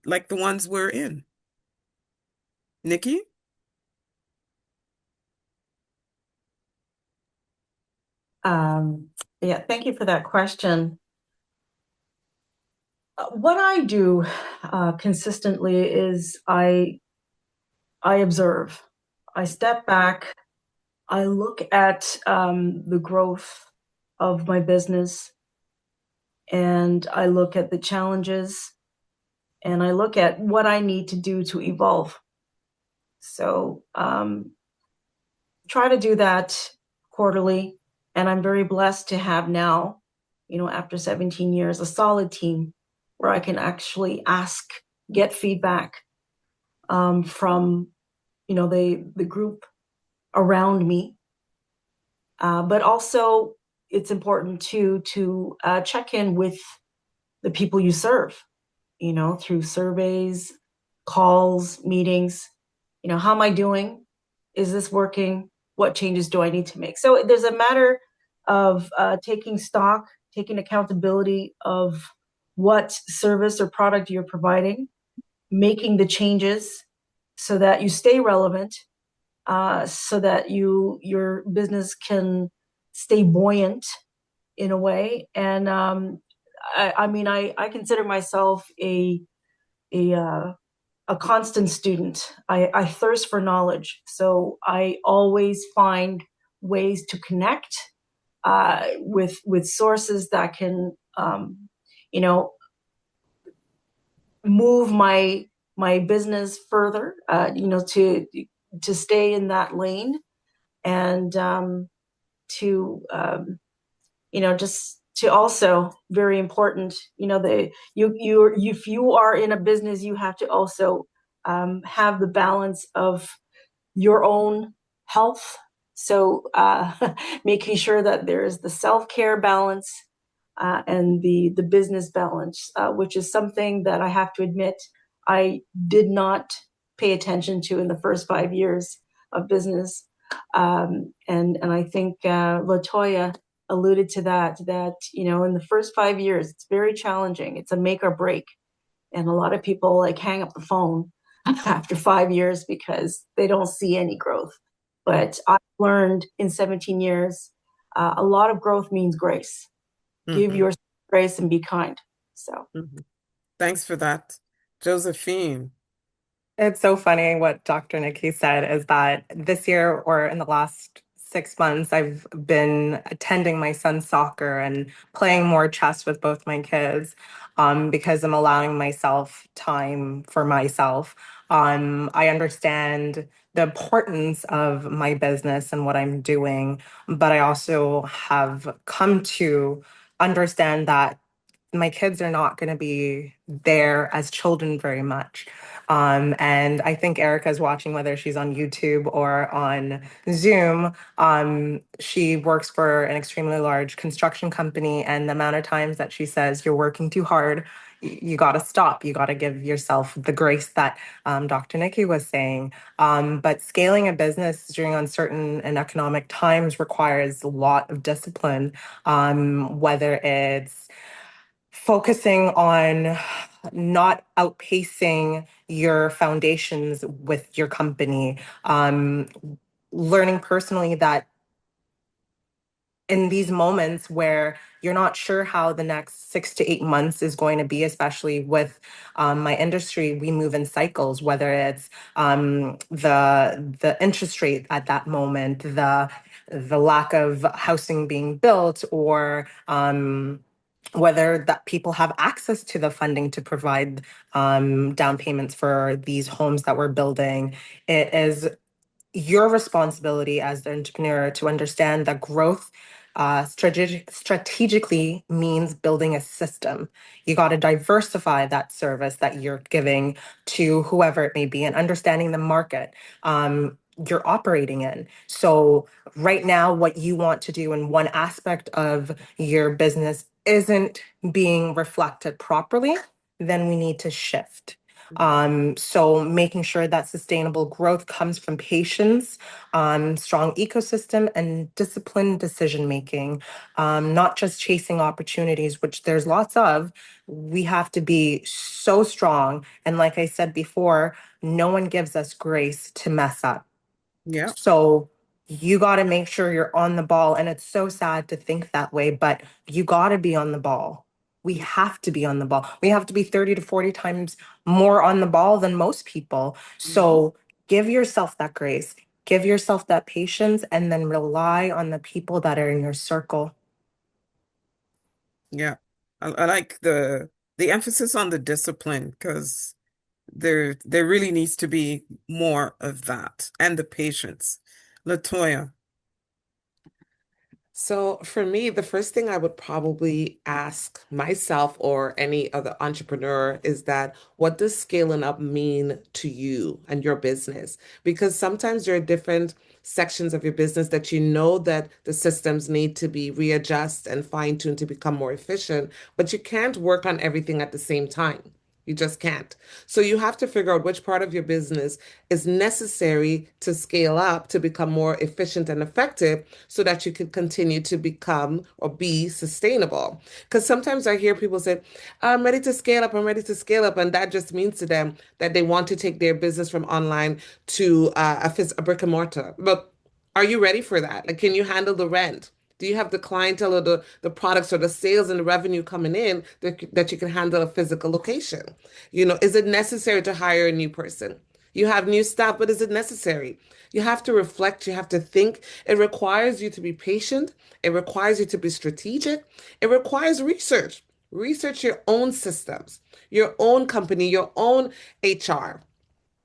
like the ones we're in? Nikki? Um, yeah, thank you for that question. What I do consistently is I observe. I step back. I look at the growth of my business, and I look at the challenges, and I look at what I need to do to evolve. So try to do that quarterly, and I'm very blessed to have now, after 17 years, a solid team where I can actually ask, get feedback from the group around me. But also, it's important to check in with the people you serve, through surveys, calls, meetings. How am I doing? Is this working? What changes do I need to make? So there's a matter of taking stock, taking accountability of what service or product you're providing, making the changes so that you stay relevant, so that your business can stay buoyant in a way. And I mean, I consider myself a uh, a constant student. I thirst for knowledge, so I always find ways to connect with sources that can, you know, move my business further. To stay in that lane and to just to also very important, the you if you are in a business, you have to also have the balance of your own health. So making sure that there is the self-care balance and the business balance, which is something that I have to admit I did not pay attention to in the first 5 years of business. And I think Latoya alluded to that in the first 5 years, it's very challenging. It's a make or break. And a lot of people like hang up the phone after 5 years because they don't see any growth. But I've learned in 17 years, a lot of growth means grace. Give Mhm. yourself grace and be kind. So. Mhm. Thanks for that. Josephine. It's so funny what Dr. Nikki said is that this year or in the last 6 months, I've been attending my son's soccer and playing more chess with both my kids because I'm allowing myself time for myself. I understand the importance of my business and what I'm doing, but I also have come to understand that my kids are not going to be there as children very much. And I think Erica's watching, whether she's on YouTube or on Zoom. She works for an extremely large construction company, and the amount of times that she says, "You're working too hard. You got to stop. You got to give yourself the grace that Dr. Nikki was saying." But scaling a business during uncertain and economic times requires a lot of discipline, whether it's focusing on not outpacing your foundations with your company, learning personally that in these moments where you're not sure how the next 6 to 8 months is going to be, especially with my industry, we move in cycles, whether it's the interest rate at that moment, the lack of housing being built, or whether that people have access to the funding to provide down payments for these homes that we're building. It is your responsibility as the entrepreneur to understand that growth strategically means building a system. You got to diversify that service that you're giving to whoever it may be and understanding the market you're operating in. So, right now, what you want to do in one aspect of your business isn't being reflected properly, then we need to shift. So making sure that sustainable growth comes from patience, strong ecosystem, and disciplined decision making, not just chasing opportunities, which there's lots of. We have to be so strong. And like I said before, no one gives us grace to mess up. Yeah. So you got to make sure you're on the ball. And it's so sad to think that way, but you got to be on the ball. We have to be on the ball. We have to be 30 to 40 times more on the ball than most people. Mhm. So give yourself that grace, give yourself that patience, and then rely on the people that are in your circle. Yeah. I like the emphasis on the discipline because there really needs to be more of that and the patience. Latoya. So for me, the first thing I would probably ask myself or any other entrepreneur is that what does scaling up mean to you and your business? Because sometimes there are different sections of your business that you know that the systems need to be readjusted and fine-tuned to become more efficient, but you can't work on everything at the same time. You just can't. So you have to figure out which part of your business is necessary to scale up to become more efficient and effective so that you can continue to become or be sustainable. Because sometimes I hear people say, I'm ready to scale up, I'm ready to scale up. And that just means to them that they want to take their business from online to a brick and mortar. But are you ready for that? Like, can you handle the rent? Do you have the clientele or the products or the sales and the revenue coming in that you can handle a physical location? Is it necessary to hire a new person? You have new staff, but is it necessary? You have to reflect, you have to think. It requires you to be patient. It requires you to be strategic. It requires research. Research your own systems, your own company, your own HR,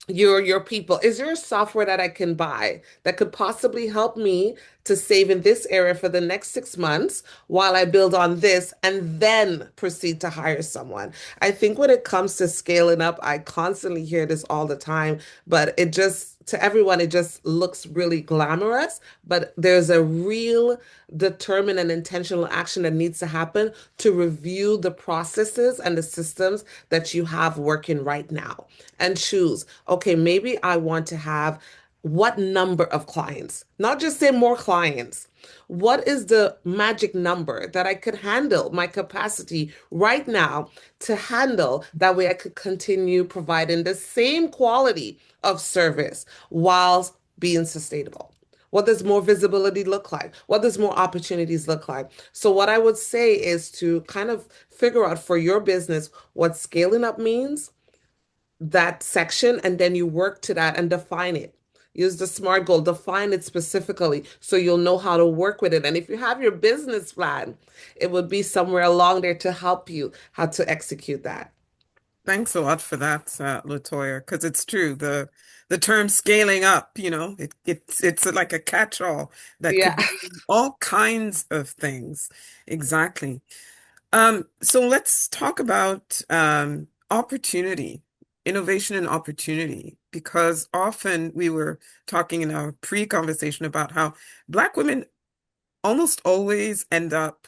your people. Is there a software that I can buy that could possibly help me to save in this area for the next 6 months while I build on this and then proceed to hire someone? I think when it comes to scaling up, I constantly hear this all the time, but it just to everyone, it just looks really glamorous, but there's a real determined and intentional action that needs to happen to review the processes and the systems that you have working right now and choose, okay, maybe I want to have what number of clients, not just say more clients. What is the magic number that I could handle my capacity right now to handle? That way I could continue providing the same quality of service whilst being sustainable. What does more visibility look like? What does more opportunities look like? So, what I would say is to kind of figure out for your business what scaling up means, that section, and then you work to that and define it. Use the SMART goal, define it specifically so you'll know how to work with it. And if you have your business plan, it would be somewhere along there to help you how to execute that. Thanks a lot for that, Latoya, because it's true. The term scaling up, it's like a catch-all that Yeah. could mean all kinds of things. Exactly. So let's talk about opportunity, innovation and opportunity, because often we were talking in our pre-conversation about how Black women almost always end up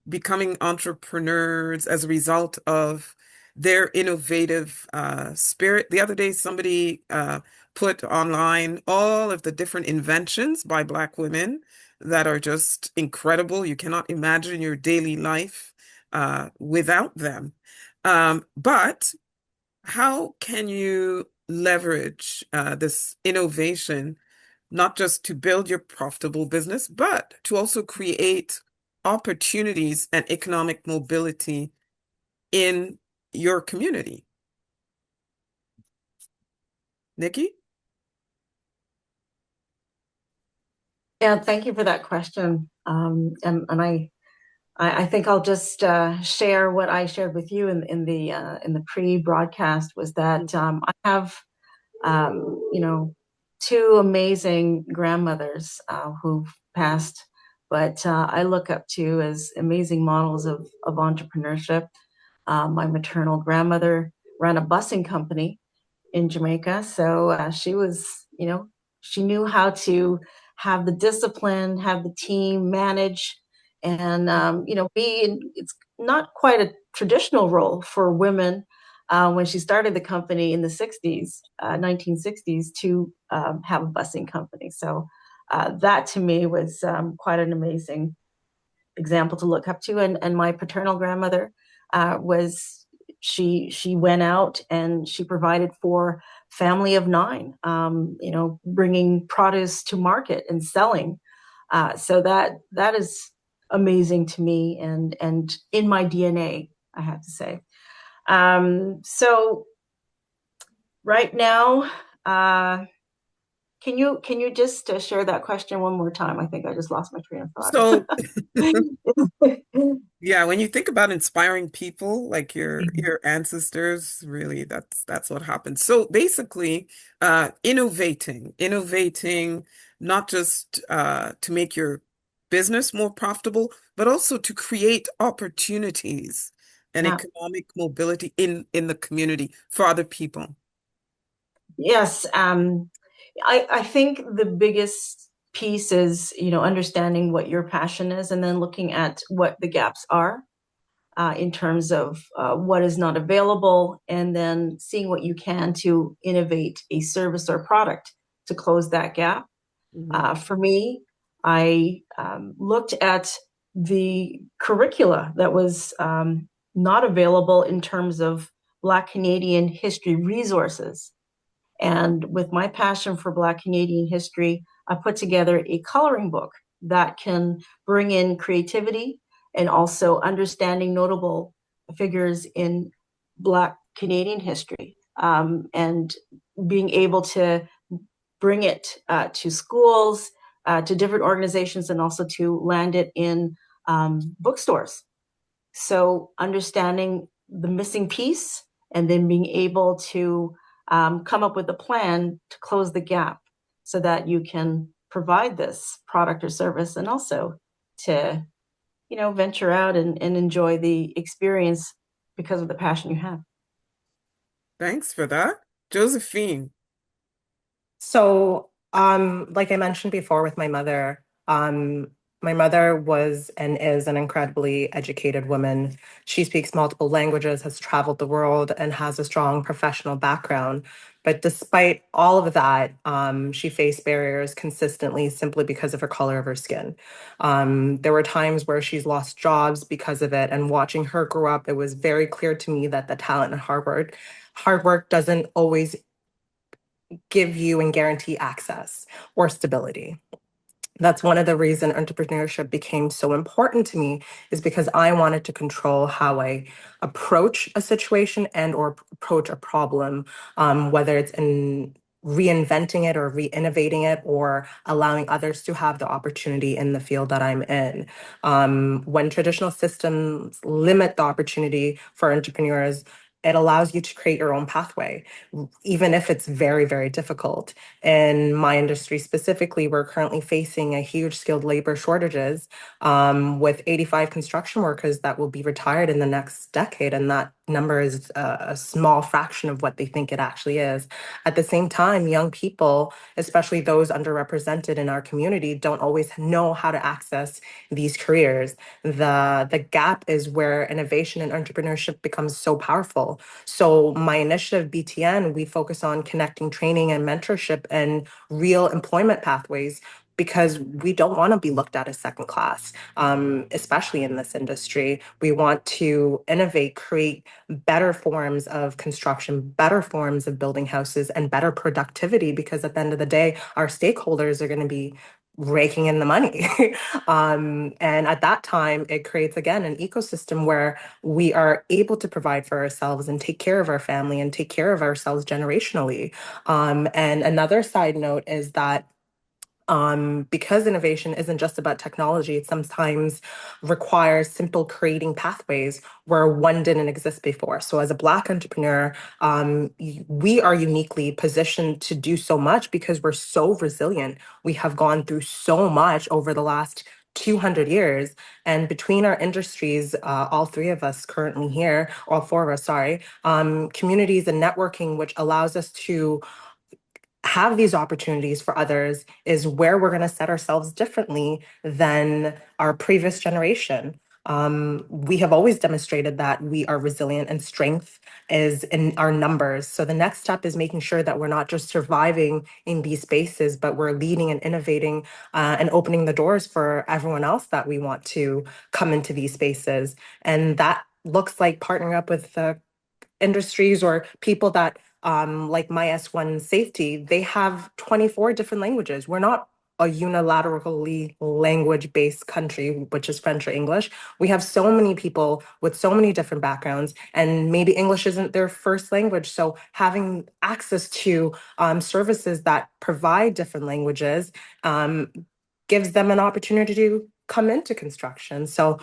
becoming entrepreneurs as a result of their innovative spirit. The other day, somebody put online all of the different inventions by Black women that are just incredible. You cannot imagine your daily life without them. But how can you leverage this innovation not just to build your profitable business, but to also create opportunities and economic mobility in your community? Nikki? Yeah, thank you for that question. And I think I'll just share what I shared with you in the pre-broadcast was that I have you know, two amazing grandmothers who've passed, but I look up to as amazing models of entrepreneurship. My maternal grandmother ran a busing company in Jamaica. So she was, she knew how to have the discipline, have the team, manage, and it's not quite a traditional role for women when she started the company in the 60s, 1960s, to have a busing company. So that to me was quite an amazing example to look up to. And my paternal grandmother was she went out and she provided for family of nine, bringing produce to market and selling. So that is amazing to me and in my DNA, I have to say. So right now, can you just share that question one more time? I think I just lost my train of So, thought. yeah, when you think about inspiring people like your Mhm. your ancestors, really that's what happened. So basically, innovating not just to make your business more profitable, but also to create opportunities and Yeah. economic mobility in the community for other people. Yes. I think the biggest piece is, understanding what your passion is and then looking at what the gaps are in terms of what is not available, and then seeing what you can to innovate a service or product to close that gap. Mhm. For me, I looked at the curricula that was not available in terms of Black Canadian history resources. And with my passion for Black Canadian history, I put together a coloring book that can bring in creativity and also understanding notable figures in Black Canadian history, and being able to bring it to schools, to different organizations, and also to land it in bookstores. So understanding the missing piece and then being able to come up with a plan to close the gap so that you can provide this product or service, and also to, venture out and enjoy the experience because of the passion you have. Thanks for that. Josephine. So, like I mentioned before with my mother was and is an incredibly educated woman. She speaks multiple languages, has traveled the world, and has a strong professional background. But despite all of that, she faced barriers consistently simply because of her color of her skin. There were times where she's lost jobs because of it, and watching her grow up, it was very clear to me that the talent and hard work doesn't always give you and guarantee access or stability. That's one of the reasons entrepreneurship became so important to me, is because I wanted to control how I approach a situation and or approach a problem, whether it's in reinventing it or re-innovating it or allowing others to have the opportunity in the field that I'm in. When traditional systems limit the opportunity for entrepreneurs, it allows you to create your own pathway, even if it's very, very difficult. In my industry specifically, we're currently facing a huge skilled labor shortages, with 85 construction workers that will be retired in the next decade. And that number is a small fraction of what they think it actually is. At the same time, young people, especially those underrepresented in our community, don't always know how to access these careers. The gap is where innovation and entrepreneurship becomes so powerful. So my initiative, BTN, we focus on connecting training and mentorship and real employment pathways because we don't want to be looked at as second class, especially in this industry. We want to innovate, create better forms of construction, better forms of building houses, and better productivity because at the end of the day, our stakeholders are going to be raking in the money. And at that time, it creates again an ecosystem where we are able to provide for ourselves and take care of our family and take care of ourselves generationally. And another side note is that because innovation isn't just about technology, it sometimes requires simple creating pathways where one didn't exist before. So, as a Black entrepreneur, we are uniquely positioned to do so much because we're so resilient. We have gone through so much over the last 200 years. And between our industries, all three of us currently here, all four of us, sorry, communities and networking, which allows us to have these opportunities for others is where we're going to set ourselves differently than our previous generation. We have always demonstrated that we are resilient and strength is in our numbers. So the next step is making sure that we're not just surviving in these spaces, but we're leading and innovating and opening the doors for everyone else that we want to come into these spaces. And that looks like partnering up with industries or people that like my S1 safety, they have 24 different languages. We're not a unilaterally language-based country, which is French or English. We have so many people with so many different backgrounds, and maybe English isn't their first language. So having access to services that provide different languages gives them an opportunity to come into construction. So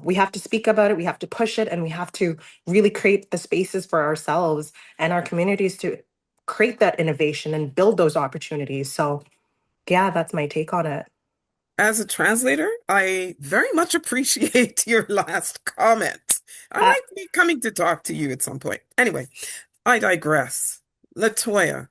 we have to speak about it, we have to push it, and we have to really create the spaces for ourselves and our communities to create that innovation and build those opportunities. So yeah, that's my take on it. As a translator, I very much appreciate your last comment. I Uh, might be coming to talk to you at some point. Anyway, I digress. Latoya.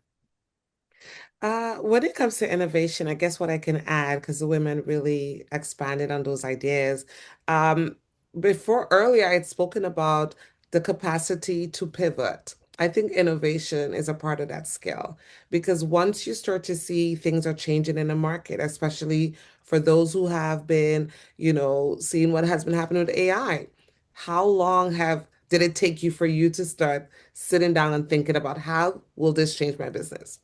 When it comes to innovation, I guess what I can add, because the women really expanded on those ideas. Um, Before earlier, I had spoken about the capacity to pivot. I think innovation is a part of that skill because once you start to see things are changing in the market, especially for those who have been, seeing what has been happening with AI, how long have did it take you for you to start sitting down and thinking about how will this change my business?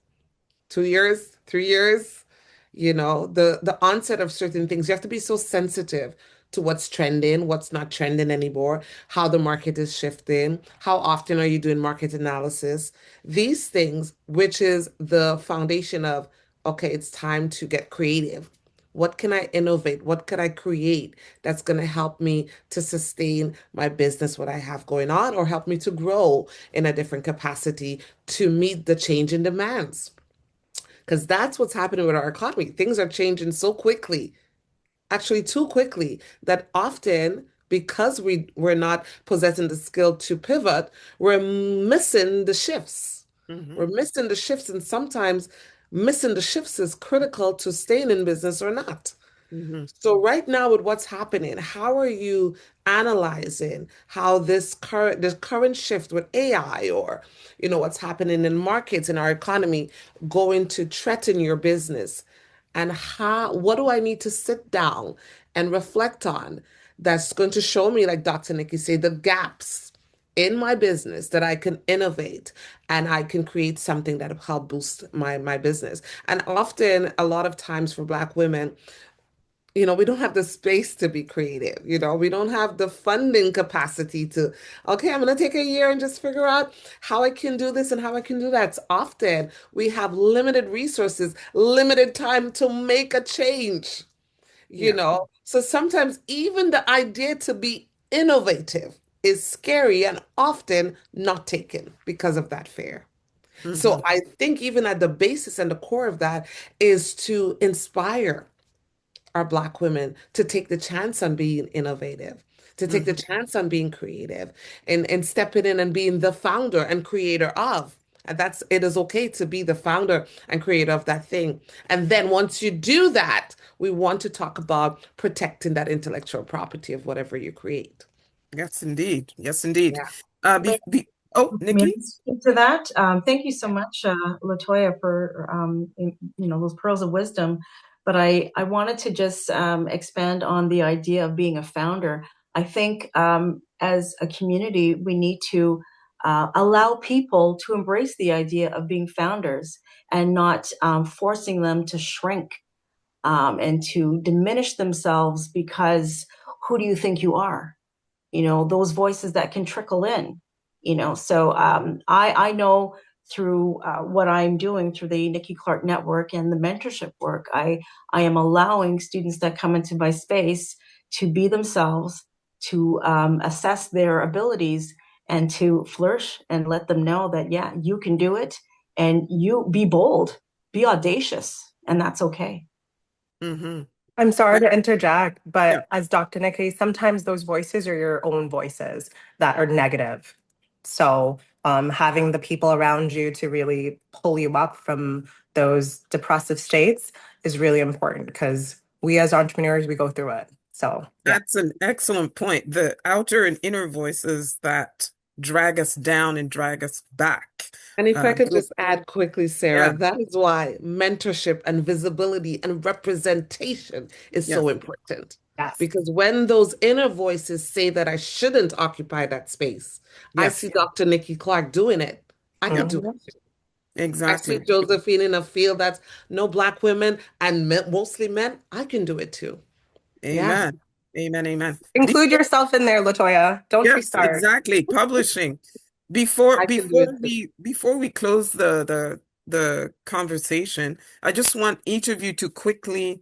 2 years, 3 years, the onset of certain things. You have to be so sensitive to what's trending, what's not trending anymore, how the market is shifting, how often are you doing market analysis? These things, which is the foundation of, okay, it's time to get creative. What can I innovate? What could I create that's going to help me to sustain my business, what I have going on, or help me to grow in a different capacity to meet the change in demands? Because that's what's happening with our economy. Things are changing so quickly, actually too quickly, that often because we're not possessing the skill to pivot, we're missing the shifts. Hmm. We're missing the shifts, and sometimes missing the shifts is critical to staying in business or not. Hmm. So right now with what's happening, how are you analyzing how this current shift with AI or what's happening in markets in our economy going to threaten your business? And what do I need to sit down and reflect on that's going to show me, like Dr. Nikki said, the gaps in my business that I can innovate and I can create something that will help boost my business. And often, a lot of times for Black women, we don't have the space to be creative. We don't have the funding capacity to, okay, I'm going to take a year and just figure out how I can do this and how I can do that. It's often we have limited resources, limited time to make a change, Yeah. So sometimes even the idea to be innovative is scary and often not taken because of that fear. So Mm-hmm. I think even at the basis and the core of that is to inspire our Black women to take the chance on being innovative, to take the Mm-hmm. chance on being creative and stepping in and being the founder and creator of. And that's it is okay to be the founder and creator of that thing. And then once you do that, we want to talk about protecting that intellectual property of whatever you create. Yes, indeed. Yes, indeed. Yeah. Oh, May I Nikki? speak to that? Thank you so much, Latoya, for those pearls of wisdom. But I wanted to just expand on the idea of being a founder. I think as a community, we need to allow people to embrace the idea of being founders and not forcing them to shrink and to diminish themselves because who do you think you are? Those voices that can trickle in, so I know through what I'm doing through the Nikki Clark Network and the mentorship work, I am allowing students that come into my space to be themselves, to assess their abilities and to flourish and let them know that, yeah, you can do it, and you be bold, be audacious, and that's okay. Mm-hmm. I'm sorry to interject, Yeah. but as Dr. Nikki, sometimes those voices are your own voices that are negative. So, having the people around you to really pull you up from those depressive states is really important because we as entrepreneurs, we go through it. So, yeah. That's an excellent point. The outer and inner voices that drag us down and drag us back. And if I could Those- just add quickly, Sarah, yeah, that is why mentorship and visibility and representation is yes, so important. Yes. Because when those inner voices say that I shouldn't occupy that space, I yes, see Dr. Nikki Clark doing it. I could do Mhm. it. I see exactly. Josephine in a field that's no Black women and mostly men. I can do it too. Yeah, Amen. Amen. Amen. Include yourself in there, Latoya. Don't you Yes, start. exactly. Publishing. Before I can do before it too. we close the conversation, I just want each of you to quickly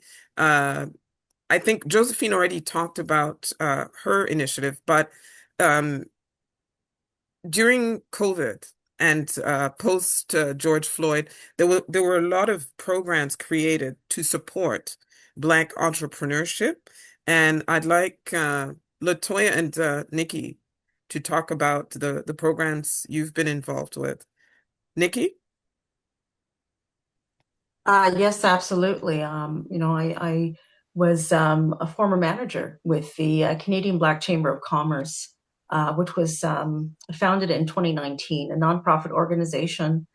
I think Josephine already talked about her initiative, but um during COVID and post George Floyd, there were a lot of programs created to support Black entrepreneurship, and I'd like Latoya and Nikki to talk about the programs you've been involved with. Nikki? Yes, absolutely. I was a former manager with the Canadian Black Chamber of Commerce, which was founded in 2019, a nonprofit organization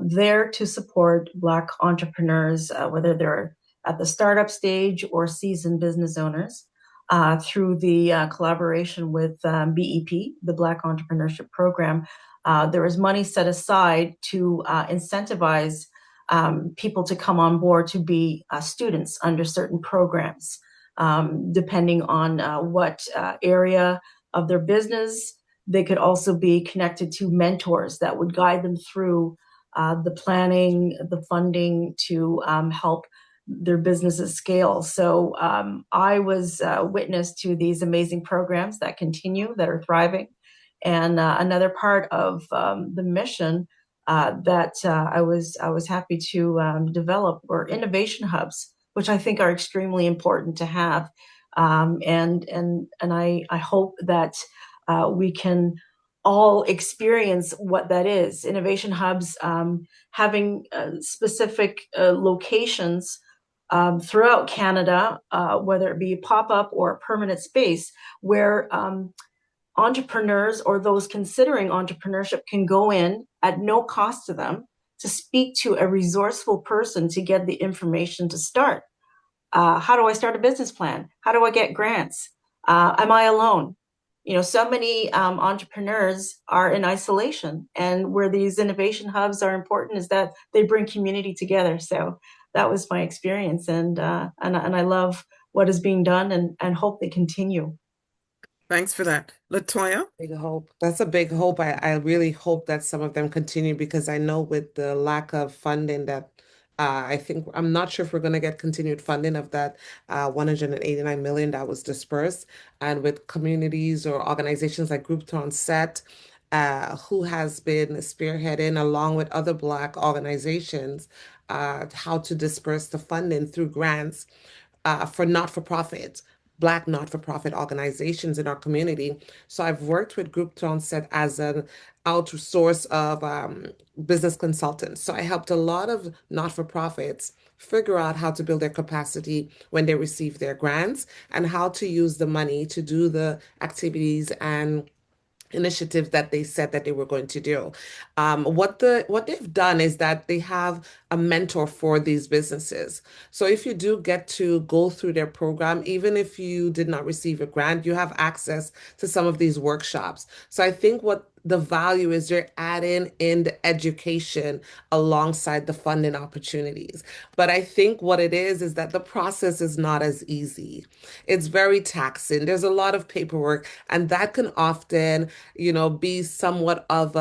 there to support Black entrepreneurs, whether they're at the startup stage or seasoned business owners, through the collaboration with BEP, the Black Entrepreneurship Program. There was money set aside to incentivize people to come on board to be students under certain programs, depending on what area of their business. They could also be connected to mentors that would guide them through the planning, the funding to help their businesses scale. So I was witness to these amazing programs that continue, that are thriving. And another part of the mission that I was happy to develop were innovation hubs, which I think are extremely important to have. And I hope that we can all experience what that is. Innovation hubs, having specific locations throughout Canada, whether it be a pop up or a permanent space, where entrepreneurs or those considering entrepreneurship can go in at no cost to them to speak to a resourceful person to get the information to start. How do I start a business plan? How do I get grants? Am I alone? So many entrepreneurs are in isolation, and where these innovation hubs are important is that they bring community together. So that was my experience, and I love what is being done, and hope they continue. Thanks for that. Latoya? Big hope. That's a big hope. I really hope that some of them continue because I know with the lack of funding that I think I'm not sure if we're going to get continued funding of that 189 million that was dispersed, and with communities or organizations like Group Set, who has been spearheading along with other Black organizations how to disperse the funding through grants for not-for-profit, Black not-for-profit organizations in our community. So I've worked with Group Set as an outsource of business consultants. So I helped a lot of not-for-profits figure out how to build their capacity when they receive their grants and how to use the money to do the activities and initiatives that they said that they were going to do. What they've done is that they have a mentor for these businesses. So if you do get to go through their program, even if you did not receive a grant, you have access to some of these workshops. So I think what the value is you're adding in the education alongside the funding opportunities. But I think what it is that the process is not as easy. It's very taxing. There's a lot of paperwork, and that can often, be somewhat of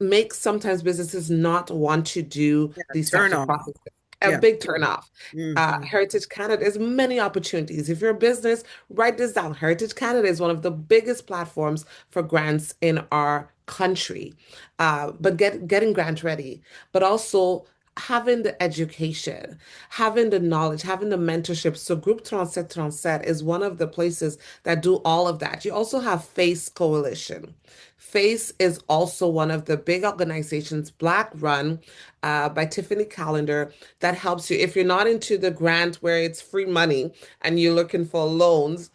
make sometimes businesses not want to do Yeah, these turn types of off. processes. A Yeah. big turnoff. Hmm. Heritage Canada, there's many opportunities. If you're a business, write this down. Heritage Canada is one of the biggest platforms for grants in our country. But getting grant ready, but also having the education, having the knowledge, having the mentorship. So Group Transet is one of the places that do all of that. You also have FACE Coalition. FACE is also one of the big organizations, Black run, by Tiffany Callender, that helps you. If you're not into the grant where it's free money and you're looking for loans,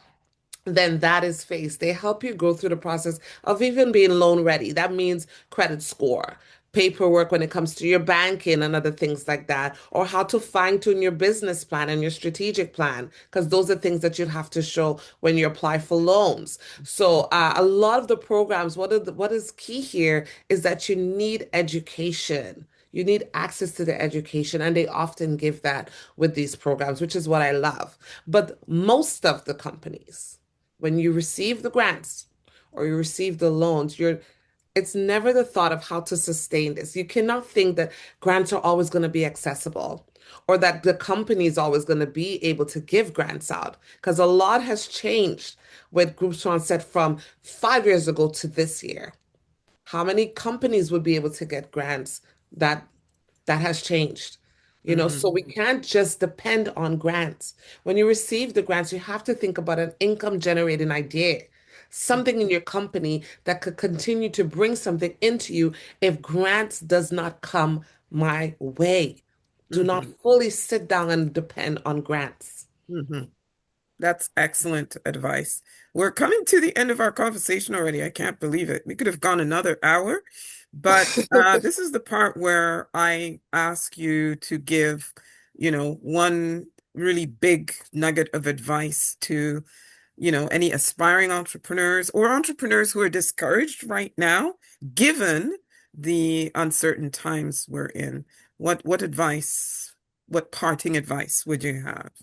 then that is FACE. They help you go through the process of even being loan ready. That means credit score, paperwork when it comes to your banking and other things like that, or how to fine tune your business plan and your strategic plan, because those are things that you have to show when you apply for loans. So a lot of the programs, what is key here is that you need education. You need access to the education, and they often give that with these programs, which is what I love. But most of the companies, when you receive the grants or you receive the loans, it's never the thought of how to sustain this. You cannot think that grants are always going to be accessible or that the company is always going to be able to give grants out because a lot has changed with Groups Set from 5 years ago to this year. How many companies would be able to get grants that that has changed? So Hmm. we can't just depend on grants. When you receive the grants, you have to think about an income generating idea, something in your company that could continue to bring something into you if grants does not come my way. Do not Hmm. fully sit down and depend on grants. Hmm. That's excellent advice. We're coming to the end of our conversation already. I can't believe it. We could have gone another hour, but this is the part where I ask you to give, one really big nugget of advice to, any aspiring entrepreneurs or entrepreneurs who are discouraged right now, given the uncertain times we're in. What advice, what parting advice would you have?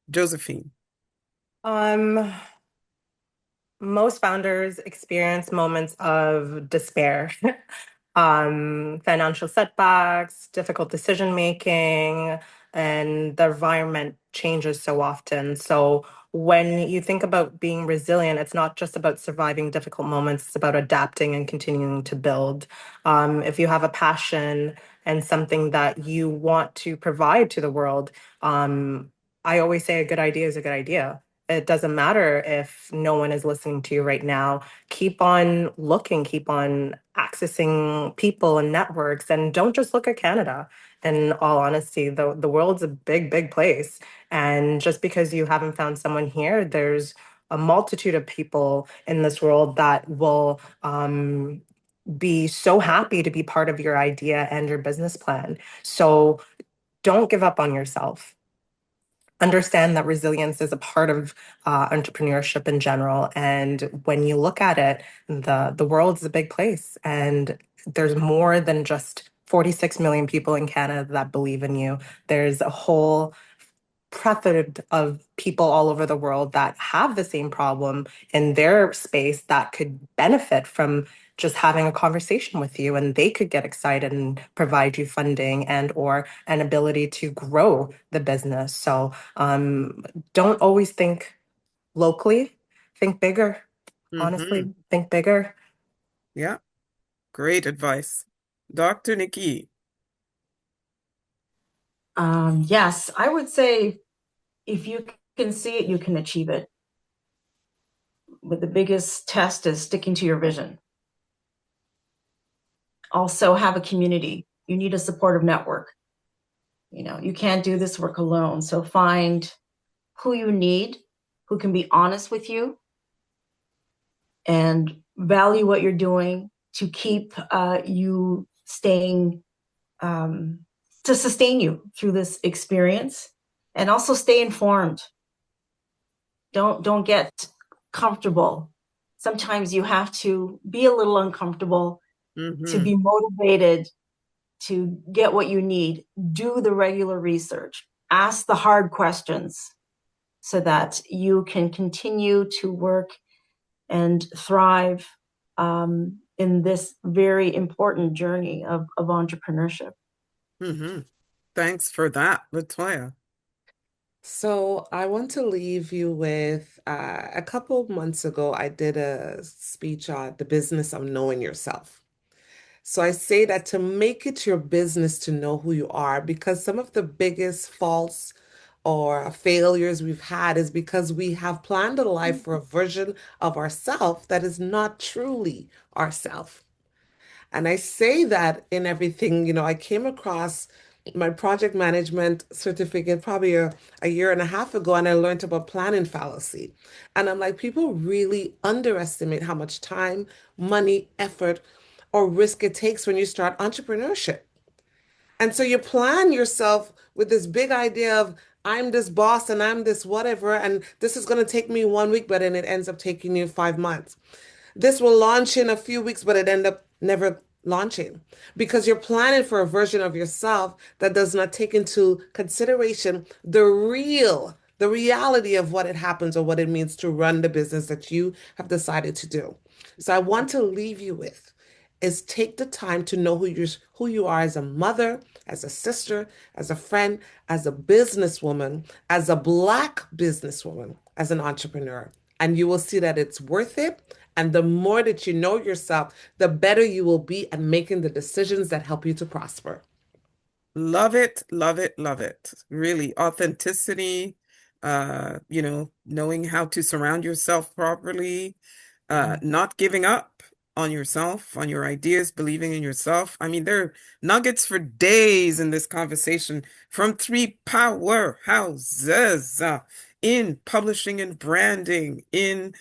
Josephine. Um, Most founders experience moments of despair, financial setbacks, difficult decision making, and the environment changes so often. So, when you think about being resilient, it's not just about surviving difficult moments, it's about adapting and continuing to build. If you have a passion and something that you want to provide to the world, I always say a good idea is a good idea. It doesn't matter if no one is listening to you right now. Keep on looking, keep on accessing people and networks, and don't just look at Canada. In all honesty, the world's a big, big place. And just because you haven't found someone here, there's a multitude of people in this world that will be so happy to be part of your idea and your business plan. So don't give up on yourself. Understand that resilience is a part of entrepreneurship in general. And when you look at it, the world is a big place, and there's more than just 46 million people in Canada that believe in you. There's a whole plethora of people all over the world that have the same problem in their space that could benefit from just having a conversation with you, and they could get excited and provide you funding and or an ability to grow the business. So don't always think locally, think bigger. Mm-hmm. Honestly, think bigger. Yeah, great advice. Dr. Nikki. Yes, I would say if you can see it, you can achieve it. But the biggest test is sticking to your vision. Also, have a community. You need a supportive network. You can't do this work alone. So find who you need, who can be honest with you and value what you're doing to keep you staying, to sustain you through this experience, and also stay informed. Don't get comfortable. Sometimes you have to be a little uncomfortable to Mm-hmm. be motivated to get what you need. Do the regular research, ask the hard questions so that you can continue to work and thrive in this very important journey of entrepreneurship. Mm-hmm. Thanks for that, Latoya. So I want to leave you with a couple of months ago, I did a speech on the business of knowing yourself. So I say that to make it your business to know who you are, because some of the biggest faults or failures we've had is because we have planned a life for a version of ourself that is not truly ourself. And I say that in everything, I came across my project management certificate probably a year and a half ago, and I learned about planning fallacy. And I'm like, people really underestimate how much time, money, effort, or risk it takes when you start entrepreneurship. And so you plan yourself with this big idea of, I'm this boss and I'm this whatever, and this is going to take me 1 week, but then it ends up taking you 5 months. This will launch in a few weeks, but it end up never launching because you're planning for a version of yourself that does not take into consideration the reality of what it happens or what it means to run the business that you have decided to do. So I want to leave you with is take the time to know who you are as a mother, as a sister, as a friend, as a businesswoman, as a Black businesswoman, as an entrepreneur. And you will see that it's worth it. And the more that you know yourself, the better you will be at making the decisions that help you to prosper. Love it, love it, love it. Really, authenticity, knowing how to surround yourself properly, not giving up on yourself, on your ideas, believing in yourself. I mean, there are nuggets for days in this conversation from three powerhouses in publishing and branding, in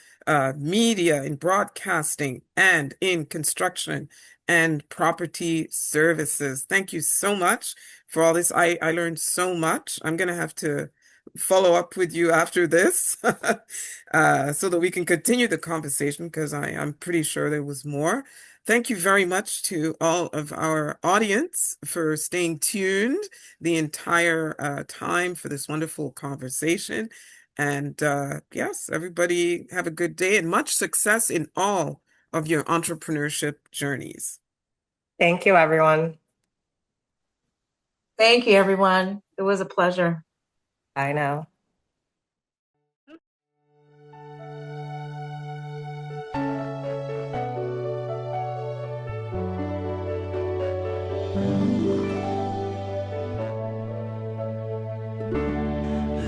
media, in broadcasting, and in construction and property services. Thank you so much for all this. I learned so much. I'm going to have to follow up with you after this so that we can continue the conversation because I'm pretty sure there was more. Thank you very much to all of our audience for staying tuned the entire time for this wonderful conversation. And yes, everybody have a good day and much success in all of your entrepreneurship journeys. Thank you, everyone. Thank you, everyone. It was a pleasure. Bye now.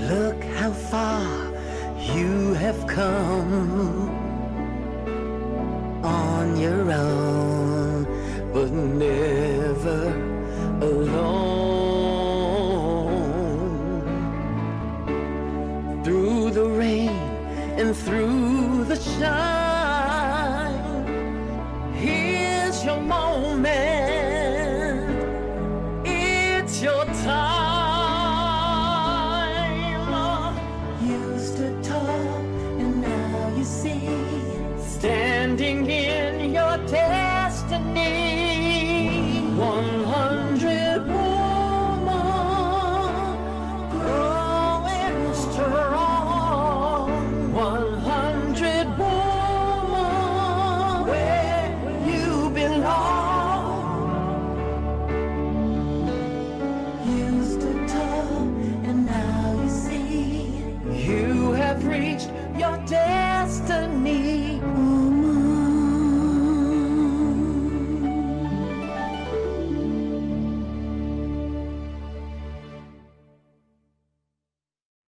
Look how far you have come on your own.